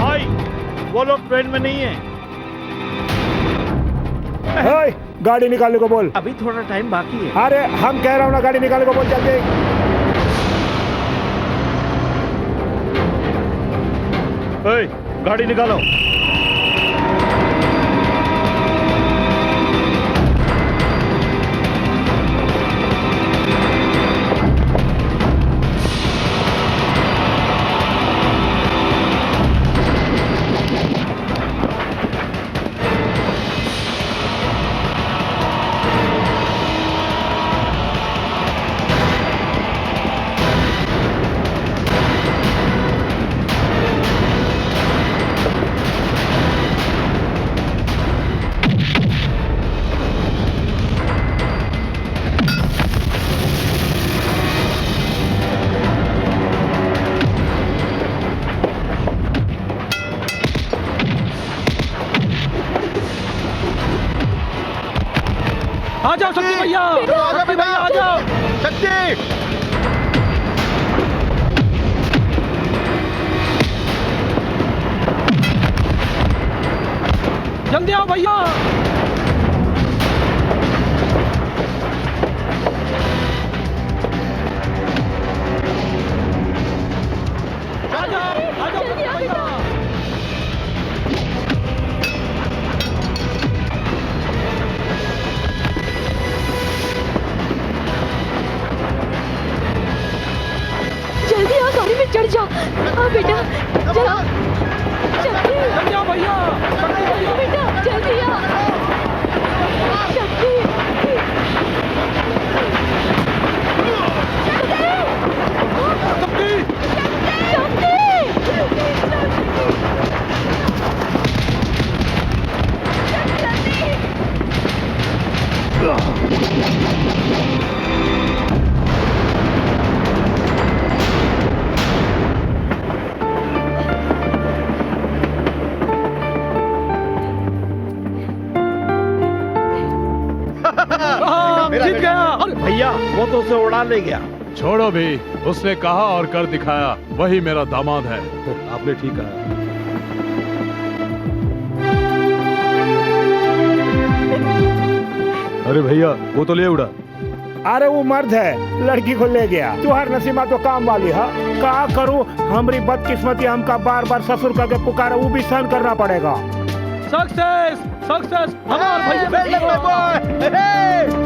भाई, वो लोग ट्रेन में नहीं है। गाड़ी निकालने को बोल। अभी थोड़ा टाइम बाकी है। अरे हम कह रहा हूँ ना, गाड़ी निकालने को बोल जल्दी। गाड़ी निकालो। आ जाओ शक्ति भैया, शक्ति भैया आ जाओ। शक्ति! जल्दी आओ भैया। आ जाओ शक्ति भैया। जल्दी आओ, गाड़ी में चढ़ जाओ। हाँ बेटा, जाओ। शक्ति, जल्दी आओ भैया। शक्ति भैया, बेटा जल्दी आओ। शक्ति, उसे उड़ा ले गया। छोड़ो भी, उसने कहा और कर दिखाया, वही मेरा दामाद है। आपने ठीक कहा। अरे भैया, वो तो ले उड़ा। अरे वो मर्द है, लड़की को ले गया। तुहार नसीमा तो काम वाली है। का करूं, हमारी बदकिस्मती हमका बार बार ससुर करके पुकारा, वो भी सहन करना पड़ेगा। सक्सेस सक्सेस हमार भैया।